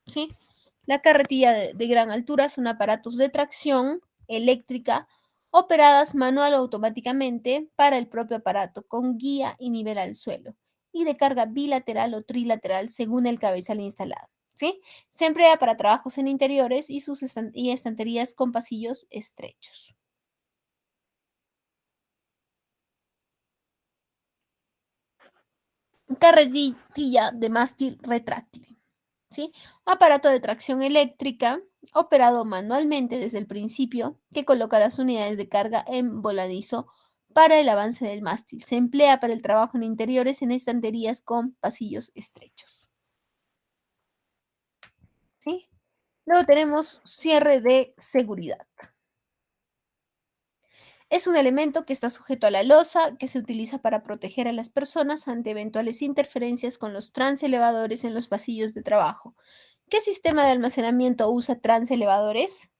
[SPEAKER 1] ¿sí? La carretilla de gran altura son aparatos de tracción eléctrica operadas manual o automáticamente para el propio aparato con guía y nivel al suelo y de carga bilateral o trilateral según el cabezal instalado. ¿Sí? Se emplea para trabajos en interiores y, y estanterías con pasillos estrechos. Carretilla de mástil retráctil. ¿Sí? Aparato de tracción eléctrica operado manualmente desde el principio que coloca las unidades de carga en voladizo para el avance del mástil. Se emplea para el trabajo en interiores en estanterías con pasillos estrechos. ¿Sí? Luego tenemos cierre de seguridad. Es un elemento que está sujeto a la losa que se utiliza para proteger a las personas ante eventuales interferencias con los transelevadores en los pasillos de trabajo. ¿Qué sistema de almacenamiento usa transelevadores?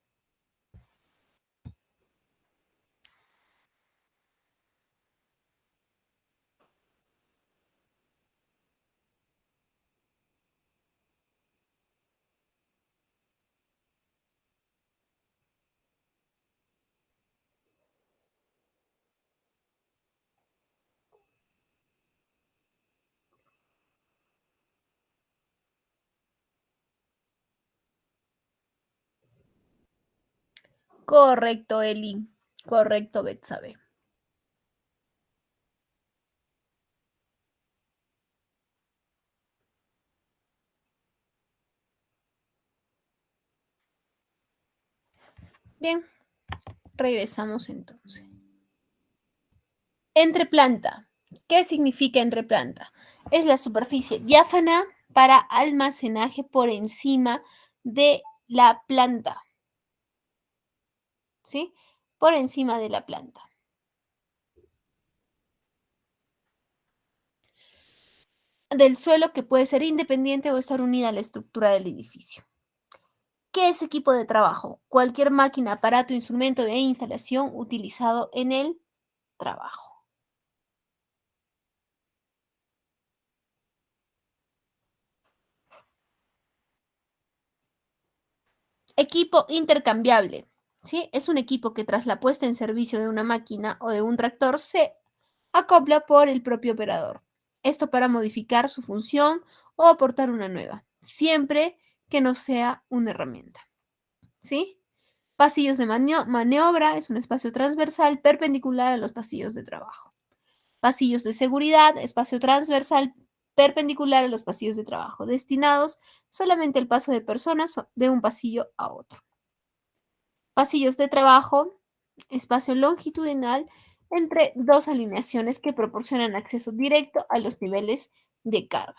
[SPEAKER 1] Correcto, Eli. Correcto, Betsabe. Bien, regresamos entonces. Entreplanta. ¿Qué significa entreplanta? Es la superficie diáfana para almacenaje por encima de la planta. ¿Sí? Por encima de la planta. Del suelo que puede ser independiente o estar unida a la estructura del edificio. ¿Qué es equipo de trabajo? Cualquier máquina, aparato, instrumento e instalación utilizado en el trabajo. Equipo intercambiable. ¿Sí? Es un equipo que tras la puesta en servicio de una máquina o de un tractor se acopla por el propio operador. Esto para modificar su función o aportar una nueva, siempre que no sea una herramienta. ¿Sí? Pasillos de maniobra es un espacio transversal perpendicular a los pasillos de trabajo. Pasillos de seguridad, espacio transversal perpendicular a los pasillos de trabajo, destinados solamente al paso de personas de un pasillo a otro. Pasillos de trabajo, espacio longitudinal entre dos alineaciones que proporcionan acceso directo a los niveles de carga.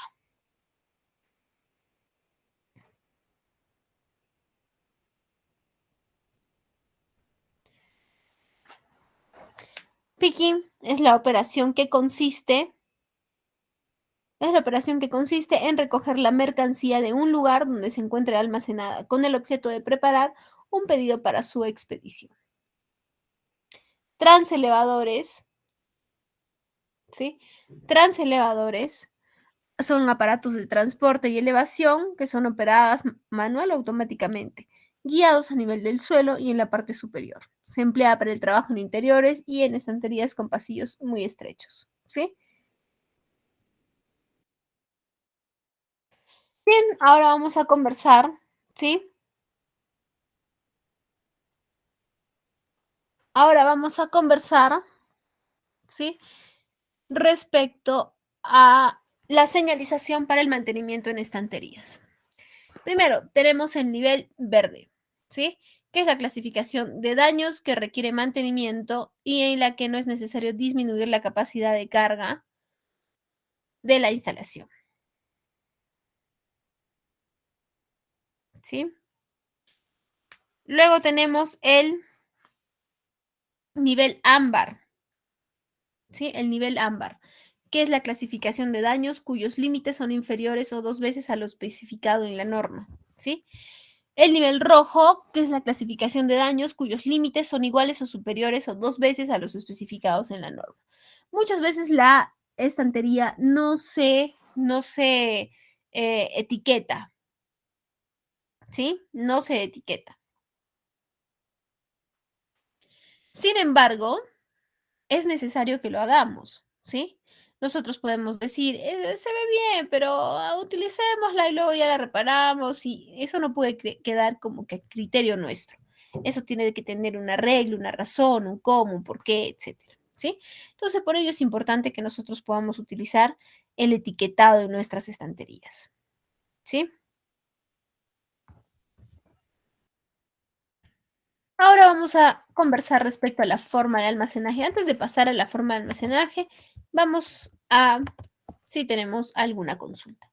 [SPEAKER 1] Picking es la operación que consiste en recoger la mercancía de un lugar donde se encuentre almacenada con el objeto de preparar un pedido para su expedición. Transelevadores, ¿sí? Transelevadores son aparatos de transporte y elevación que son operadas manual o automáticamente, guiados a nivel del suelo y en la parte superior. Se emplea para el trabajo en interiores y en estanterías con pasillos muy estrechos, ¿sí? Bien, ahora vamos a conversar, ¿sí? Ahora vamos a conversar, ¿sí? Respecto a la señalización para el mantenimiento en estanterías. Primero, tenemos el nivel verde, ¿sí? Que es la clasificación de daños que requiere mantenimiento y en la que no es necesario disminuir la capacidad de carga de la instalación, ¿sí? Luego tenemos el Nivel ámbar, ¿sí? El nivel ámbar, que es la clasificación de daños cuyos límites son inferiores o 2 veces a lo especificado en la norma, ¿sí? El nivel rojo, que es la clasificación de daños cuyos límites son iguales o superiores o 2 veces a los especificados en la norma. Muchas veces la estantería no se etiqueta, ¿sí? No se etiqueta. Sin embargo, es necesario que lo hagamos, ¿sí? Nosotros podemos decir, se ve bien, pero utilicémosla y luego ya la reparamos y eso no puede quedar como que a criterio nuestro. Eso tiene que tener una regla, una razón, un cómo, un por qué, etcétera, ¿sí? Entonces, por ello es importante que nosotros podamos utilizar el etiquetado de nuestras estanterías, ¿sí? Ahora vamos a conversar respecto a la forma de almacenaje. Antes de pasar a la forma de almacenaje, vamos a si tenemos alguna consulta.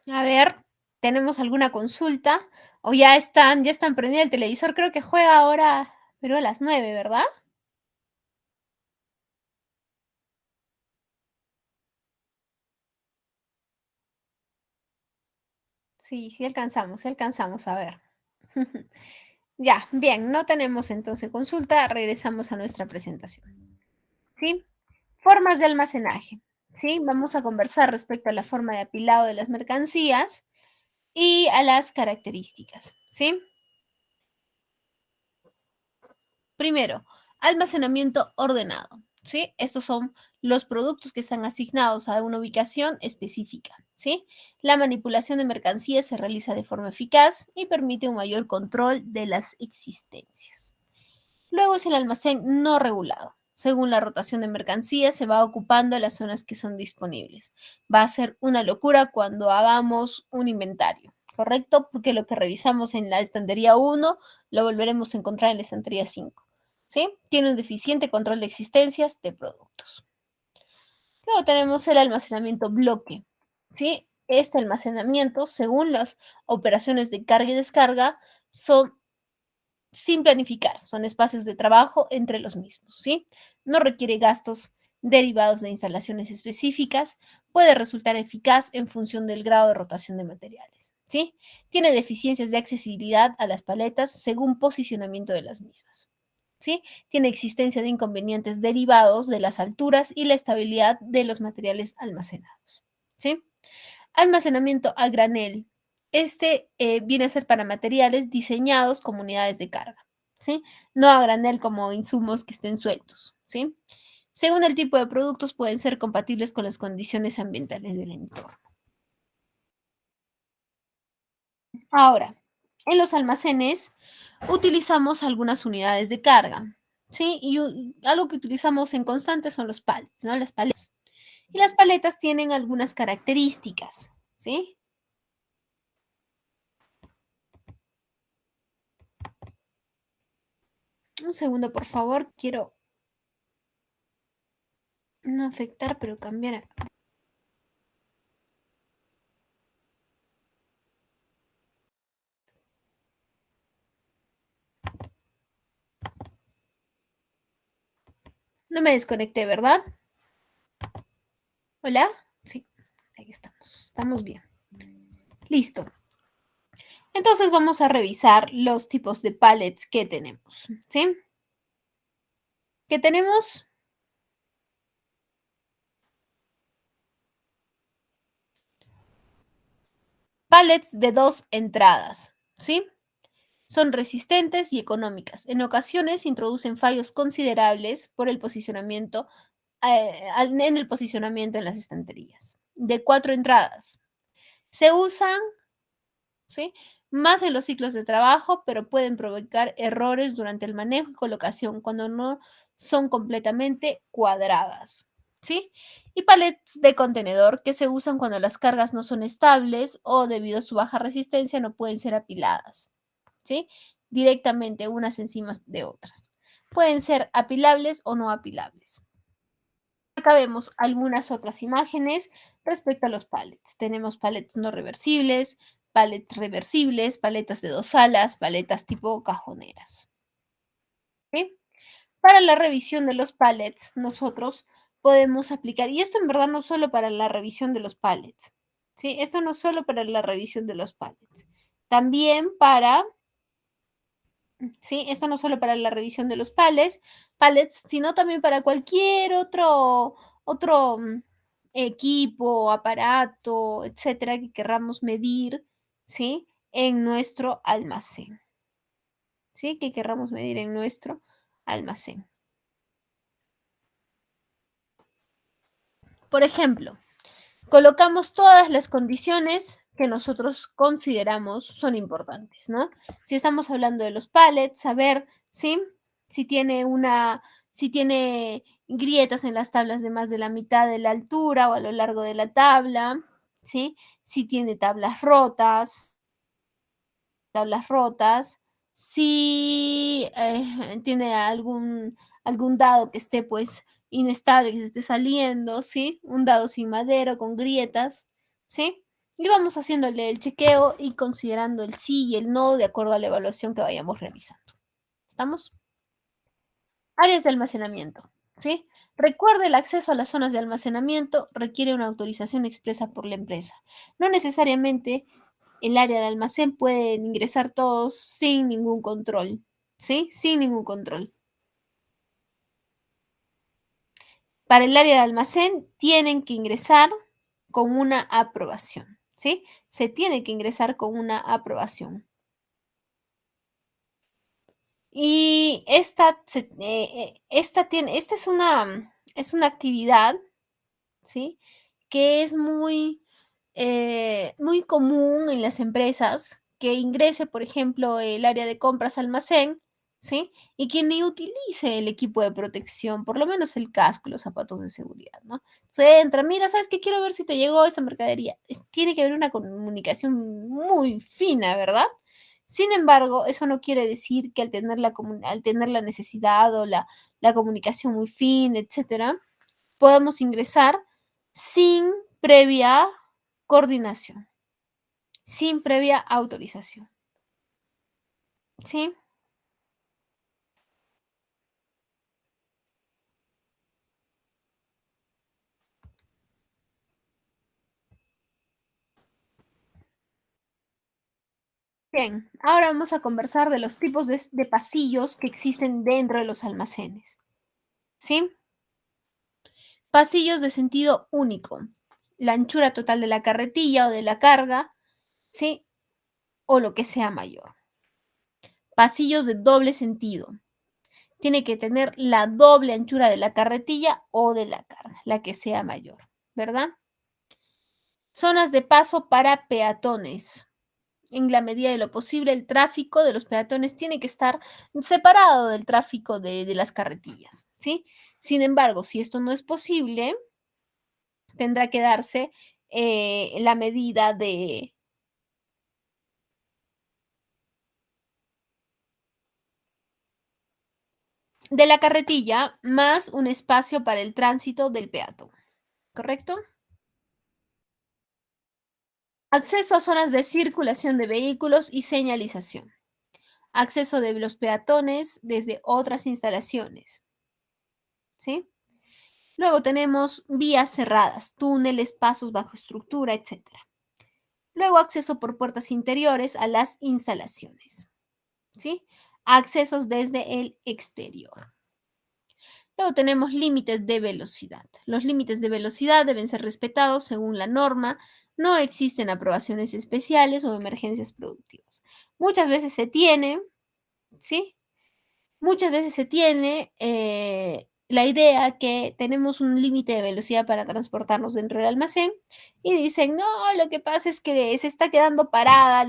[SPEAKER 1] A ver, ¿tenemos alguna consulta? O ya están prendiendo el televisor, creo que juega ahora, pero a las 9, ¿verdad? Sí, sí alcanzamos a ver. Ya, bien, no tenemos entonces consulta, regresamos a nuestra presentación, ¿sí? Formas de almacenaje, ¿sí? Vamos a conversar respecto a la forma de apilado de las mercancías y a las características, ¿sí? Primero, almacenamiento ordenado, ¿sí? Estos son los productos que están asignados a una ubicación específica, ¿sí? La manipulación de mercancías se realiza de forma eficaz y permite un mayor control de las existencias. Luego es el almacén no regulado. Según la rotación de mercancías, se va ocupando las zonas que son disponibles. Va a ser una locura cuando hagamos un inventario, ¿correcto? Porque lo que revisamos en la estantería 1 lo volveremos a encontrar en la estantería 5, ¿sí? Tiene un deficiente control de existencias de productos. Luego tenemos el almacenamiento bloque, ¿sí? Este almacenamiento, según las operaciones de carga y descarga, son sin planificar, son espacios de trabajo entre los mismos, ¿sí? No requiere gastos derivados de instalaciones específicas, puede resultar eficaz en función del grado de rotación de materiales, ¿sí? Tiene deficiencias de accesibilidad a las paletas según posicionamiento de las mismas, ¿sí? Tiene existencia de inconvenientes derivados de las alturas y la estabilidad de los materiales almacenados, ¿sí? Almacenamiento a granel. Viene a ser para materiales diseñados como unidades de carga, ¿sí? No a granel como insumos que estén sueltos, ¿sí? Según el tipo de productos, pueden ser compatibles con las condiciones ambientales del entorno. Ahora, en los almacenes utilizamos algunas unidades de carga, ¿sí? Y algo que utilizamos en constante son los pallets, ¿no? Las paletas. Y las paletas tienen algunas características, ¿sí? Un segundo, por favor, quiero no afectar, pero cambiar. No me desconecté, ¿verdad? Hola. Sí, ahí estamos. Estamos bien. Listo. Entonces vamos a revisar los tipos de pallets que tenemos. ¿Sí? Que tenemos Pallets de 2 entradas, ¿sí? Son resistentes y económicas. En ocasiones introducen fallos considerables por el posicionamiento en el posicionamiento en las estanterías. De 4 entradas. Se usan, ¿sí? Más en los ciclos de trabajo, pero pueden provocar errores durante el manejo y colocación cuando no son completamente cuadradas, ¿sí? Y palets de contenedor que se usan cuando las cargas no son estables o debido a su baja resistencia no pueden ser apiladas, ¿sí? Directamente unas encima de otras. Pueden ser apilables o no apilables. Acá vemos algunas otras imágenes respecto a los pallets. Tenemos pallets no reversibles, pallets reversibles, paletas de 2 alas, paletas tipo cajoneras. ¿Sí? Para la revisión de los pallets, nosotros podemos aplicar, y esto en verdad no solo para la revisión de los pallets, ¿sí? Esto no solo para la revisión de los pallets, también para ¿sí? Esto no solo para la revisión de los pallets, sino también para cualquier otro equipo, aparato, etcétera, que querramos medir, ¿sí? En nuestro almacén, ¿sí? Que querramos medir en nuestro almacén. Por ejemplo, colocamos todas las condiciones que nosotros consideramos son importantes, ¿no? Si estamos hablando de los pallets, saber, ¿sí? Si tiene una, si tiene grietas en las tablas de más de la mitad de la altura o a lo largo de la tabla, ¿sí? Si tiene tablas rotas, si tiene algún dado que esté pues inestable, que se esté saliendo, ¿sí? Un dado sin madera, con grietas, ¿sí? Y vamos haciéndole el chequeo y considerando el sí y el no de acuerdo a la evaluación que vayamos realizando. ¿Estamos? Áreas de almacenamiento, ¿sí? Recuerde, el acceso a las zonas de almacenamiento requiere una autorización expresa por la empresa. No necesariamente el área de almacén pueden ingresar todos sin ningún control, ¿sí? Sin ningún control. Para el área de almacén tienen que ingresar con una aprobación, ¿sí? Se tiene que ingresar con una aprobación. Y esta es una actividad, ¿sí? Que es muy común en las empresas que ingrese, por ejemplo, el área de compras almacén, ¿sí? Y que ni utilice el equipo de protección, por lo menos el casco y los zapatos de seguridad, ¿no? Entonces entra, mira, ¿sabes qué? Quiero ver si te llegó esta mercadería. Tiene que haber una comunicación muy fina, ¿verdad? Sin embargo, eso no quiere decir que al tener la necesidad o la comunicación muy fina, etcétera, podamos ingresar sin previa coordinación, sin previa autorización, ¿sí? Bien, ahora vamos a conversar de los tipos de pasillos que existen dentro de los almacenes, ¿sí? Pasillos de sentido único, la anchura total de la carretilla o de la carga, ¿sí? O lo que sea mayor. Pasillos de doble sentido, tiene que tener la doble anchura de la carretilla o de la carga, la que sea mayor, ¿verdad? Zonas de paso para peatones. En la medida de lo posible, el tráfico de los peatones tiene que estar separado del tráfico de las carretillas, ¿sí? Sin embargo, si esto no es posible, tendrá que darse la medida de la carretilla más un espacio para el tránsito del peatón, ¿correcto? Acceso a zonas de circulación de vehículos y señalización. Acceso de los peatones desde otras instalaciones, ¿sí? Luego tenemos vías cerradas, túneles, pasos bajo estructura, etcétera. Luego acceso por puertas interiores a las instalaciones, ¿sí? Accesos desde el exterior. Luego tenemos límites de velocidad. Los límites de velocidad deben ser respetados según la norma. No existen aprobaciones especiales o emergencias productivas. Muchas veces se tiene, ¿sí? Muchas veces se tiene la idea que tenemos un límite de velocidad para transportarnos dentro del almacén y dicen, no, lo que pasa es que se está quedando parada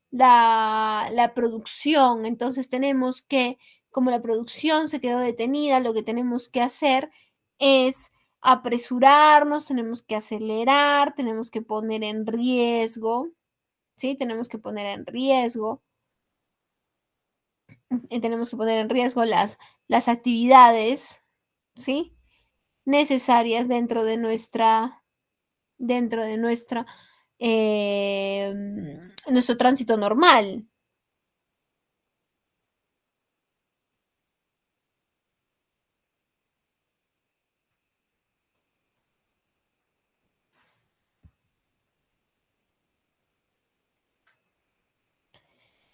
[SPEAKER 1] la producción, entonces tenemos que, como la producción se quedó detenida, lo que tenemos que hacer es apresurarnos, tenemos que acelerar, tenemos que poner en riesgo, ¿sí? Tenemos que poner en riesgo tenemos que poner en riesgo las actividades, ¿sí? Necesarias dentro de nuestro tránsito normal.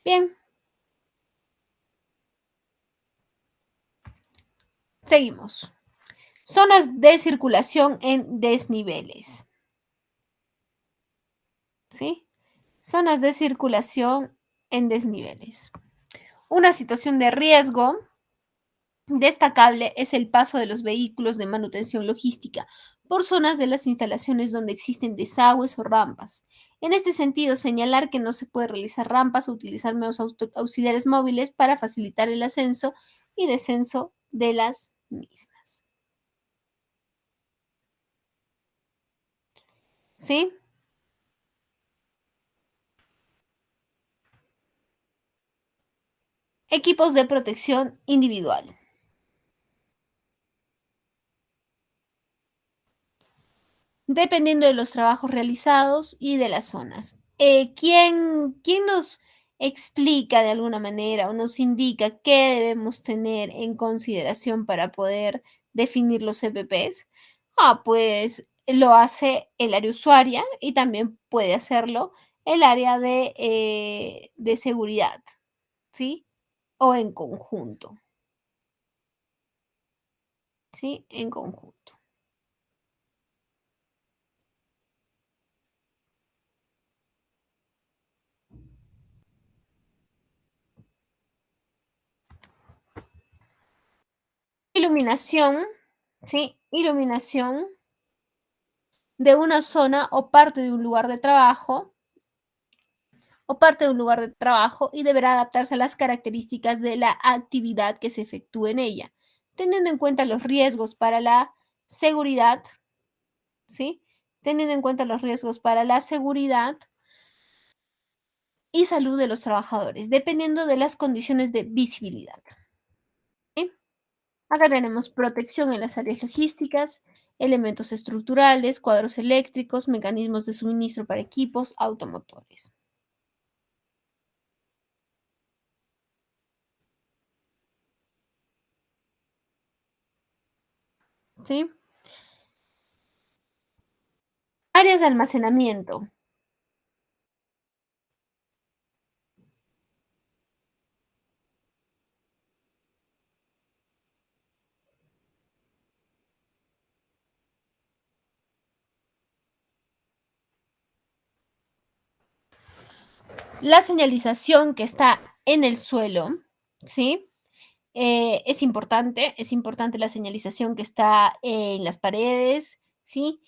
[SPEAKER 1] Bien, seguimos. Zonas de circulación en desniveles, ¿sí? Zonas de circulación en desniveles. Una situación de riesgo destacable es el paso de los vehículos de manutención logística por zonas de las instalaciones donde existen desagües o rampas. En este sentido, señalar que no se puede realizar rampas o utilizar medios auxiliares móviles para facilitar el ascenso y descenso de las mismas. ¿Sí? Equipos de protección individual. Dependiendo de los trabajos realizados y de las zonas. ¿Quién nos explica de alguna manera o nos indica qué debemos tener en consideración para poder definir los CPPs? Pues lo hace el área usuaria y también puede hacerlo el área de seguridad, ¿sí? O en conjunto, ¿sí? En conjunto. Iluminación, ¿sí? Iluminación de una zona o parte de un lugar de trabajo y deberá adaptarse a las características de la actividad que se efectúe en ella, teniendo en cuenta los riesgos para la seguridad, ¿sí? Teniendo en cuenta los riesgos para la seguridad y salud de los trabajadores, dependiendo de las condiciones de visibilidad, ¿sí? Acá tenemos protección en las áreas logísticas, elementos estructurales, cuadros eléctricos, mecanismos de suministro para equipos automotores. ¿Sí? Áreas de almacenamiento. La señalización que está en el suelo, ¿sí? Es importante la señalización que está en las paredes, ¿sí?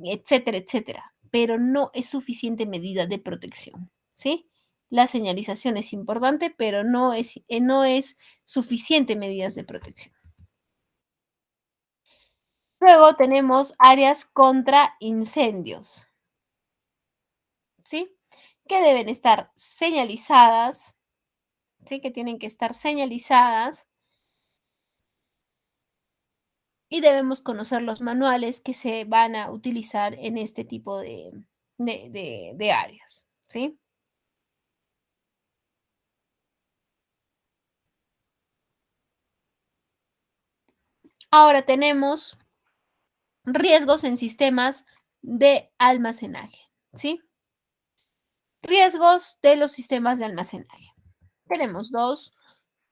[SPEAKER 1] Etcétera, etcétera, pero no es suficiente medida de protección, ¿sí? La señalización es importante, pero no es suficiente medidas de protección. Luego tenemos áreas contra incendios, ¿sí? Que deben estar señalizadas, ¿sí? Que tienen que estar señalizadas y debemos conocer los manuales que se van a utilizar en este tipo de áreas, ¿sí? Ahora tenemos riesgos en sistemas de almacenaje, ¿sí? Riesgos de los sistemas de almacenaje. Tenemos dos.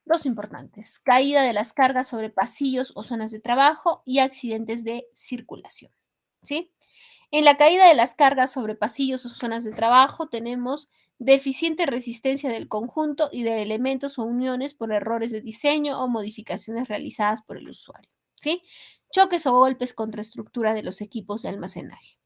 [SPEAKER 1] Dos importantes, caída de las cargas sobre pasillos o zonas de trabajo y accidentes de circulación. ¿Sí? En la caída de las cargas sobre pasillos o zonas de trabajo tenemos deficiente resistencia del conjunto y de elementos o uniones por errores de diseño o modificaciones realizadas por el usuario. ¿Sí? Choques o golpes contra estructura de los equipos de almacenaje.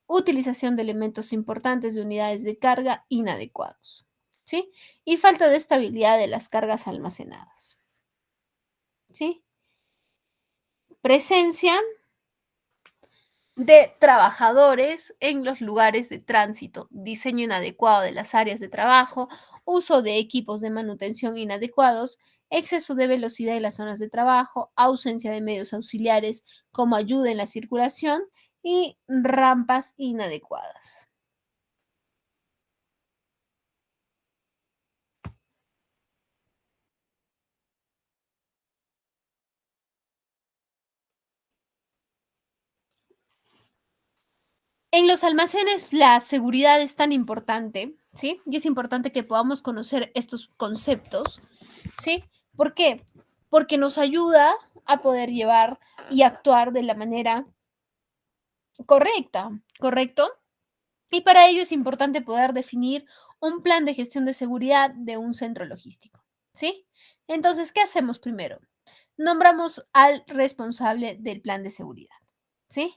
[SPEAKER 1] Utilización de elementos importantes de unidades de carga inadecuados. ¿Sí? Y falta de estabilidad de las cargas almacenadas. ¿Sí? Presencia de trabajadores en los lugares de tránsito, diseño inadecuado de las áreas de trabajo, uso de equipos de manutención inadecuados, exceso de velocidad en las zonas de trabajo, ausencia de medios auxiliares como ayuda en la circulación y rampas inadecuadas. En los almacenes la seguridad es tan importante, ¿sí? Y es importante que podamos conocer estos conceptos, ¿sí? ¿Por qué? Porque nos ayuda a poder llevar y actuar de la manera correcta, ¿correcto? Y para ello es importante poder definir un plan de gestión de seguridad de un centro logístico, ¿sí? Entonces, ¿qué hacemos primero? Nombramos al responsable del plan de seguridad, ¿sí?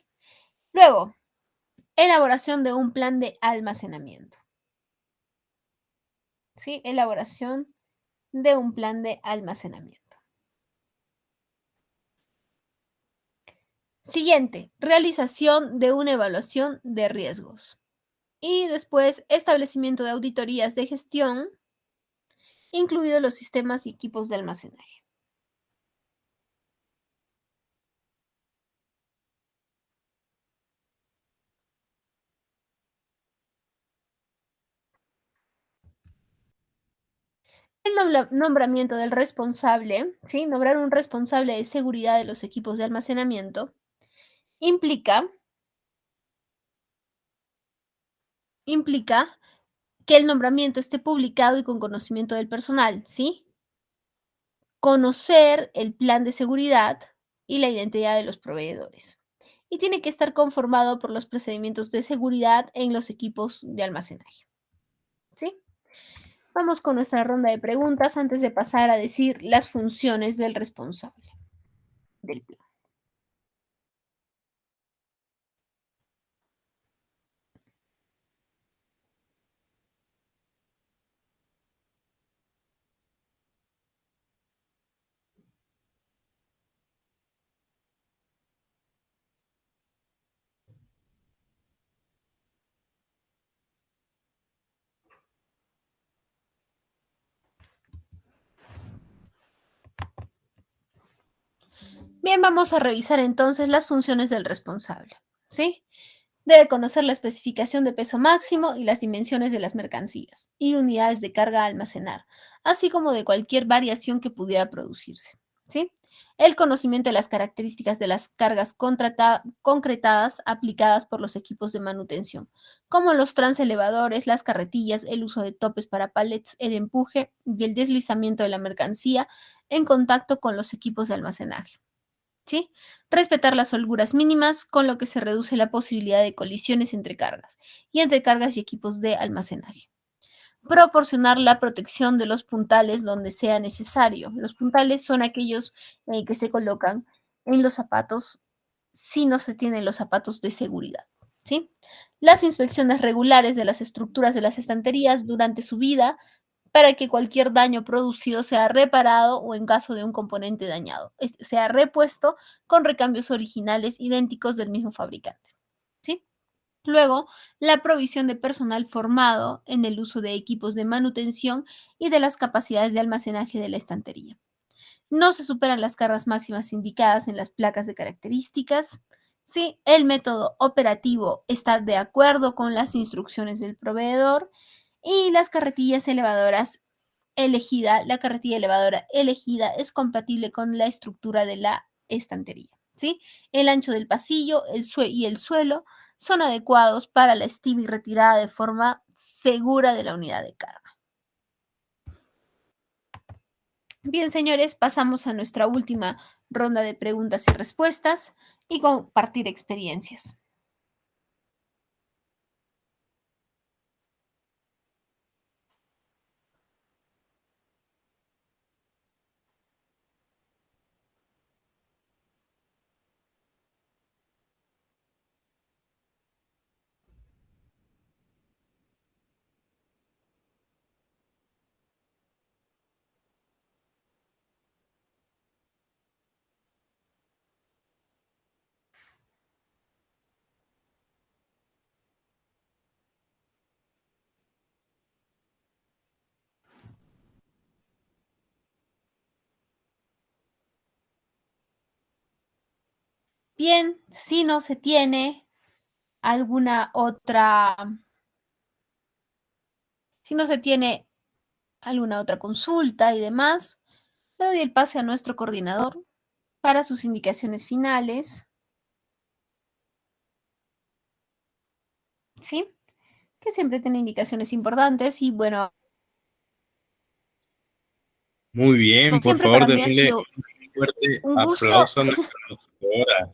[SPEAKER 1] Luego, elaboración de un plan de almacenamiento, ¿sí? Elaboración de un plan de almacenamiento. Siguiente, realización de una evaluación de riesgos. Y después, establecimiento de auditorías de gestión, incluidos los sistemas y equipos de almacenaje. El nombramiento del responsable, ¿sí? Nombrar un responsable de seguridad de los equipos de almacenamiento implica, implica que el nombramiento esté publicado y con conocimiento del personal, ¿sí? Conocer el plan de seguridad y la identidad de los proveedores. Y tiene que estar conformado por los procedimientos de seguridad en los equipos de almacenaje, ¿sí? Vamos con nuestra ronda de preguntas antes de pasar a decir las funciones del responsable del plan. Bien, vamos a revisar entonces las funciones del responsable, ¿sí? Debe conocer la especificación de peso máximo y las dimensiones de las mercancías y unidades de carga a almacenar, así como de cualquier variación que pudiera producirse, ¿sí? El conocimiento de las características de las cargas concretadas aplicadas por los equipos de manutención, como los transelevadores, las carretillas, el uso de topes para palets, el empuje y el deslizamiento de la mercancía en contacto con los equipos de almacenaje. ¿Sí? Respetar las holguras mínimas, con lo que se reduce la posibilidad de colisiones entre cargas y entre cargas y equipos de almacenaje. Proporcionar la protección de los puntales donde sea necesario. Los puntales son aquellos que se colocan en los zapatos si no se tienen los zapatos de seguridad. ¿Sí? Las inspecciones regulares de las estructuras de las estanterías durante su vida para que cualquier daño producido sea reparado o en caso de un componente dañado, sea repuesto con recambios originales idénticos del mismo fabricante. ¿Sí? Luego, la provisión de personal formado en el uso de equipos de manutención y de las capacidades de almacenaje de la estantería. No se superan las cargas máximas indicadas en las placas de características. Si el método operativo está de acuerdo con las instrucciones del proveedor y las carretillas elevadoras la carretilla elevadora elegida es compatible con la estructura de la estantería. ¿Sí? El ancho del pasillo y el suelo son adecuados para la estiva y retirada de forma segura de la unidad de carga. Bien, señores, pasamos a nuestra última ronda de preguntas y respuestas y compartir experiencias. Bien, si no se tiene alguna otra, si no se tiene alguna otra consulta y demás, le doy el pase a nuestro coordinador para sus indicaciones finales, ¿sí? Que siempre tiene indicaciones importantes y bueno,
[SPEAKER 2] Muy bien, por
[SPEAKER 1] siempre
[SPEAKER 2] favor,
[SPEAKER 1] para mí ha
[SPEAKER 2] denle
[SPEAKER 1] sido
[SPEAKER 2] un fuerte
[SPEAKER 1] un gusto.
[SPEAKER 2] aplauso a nuestra doctora.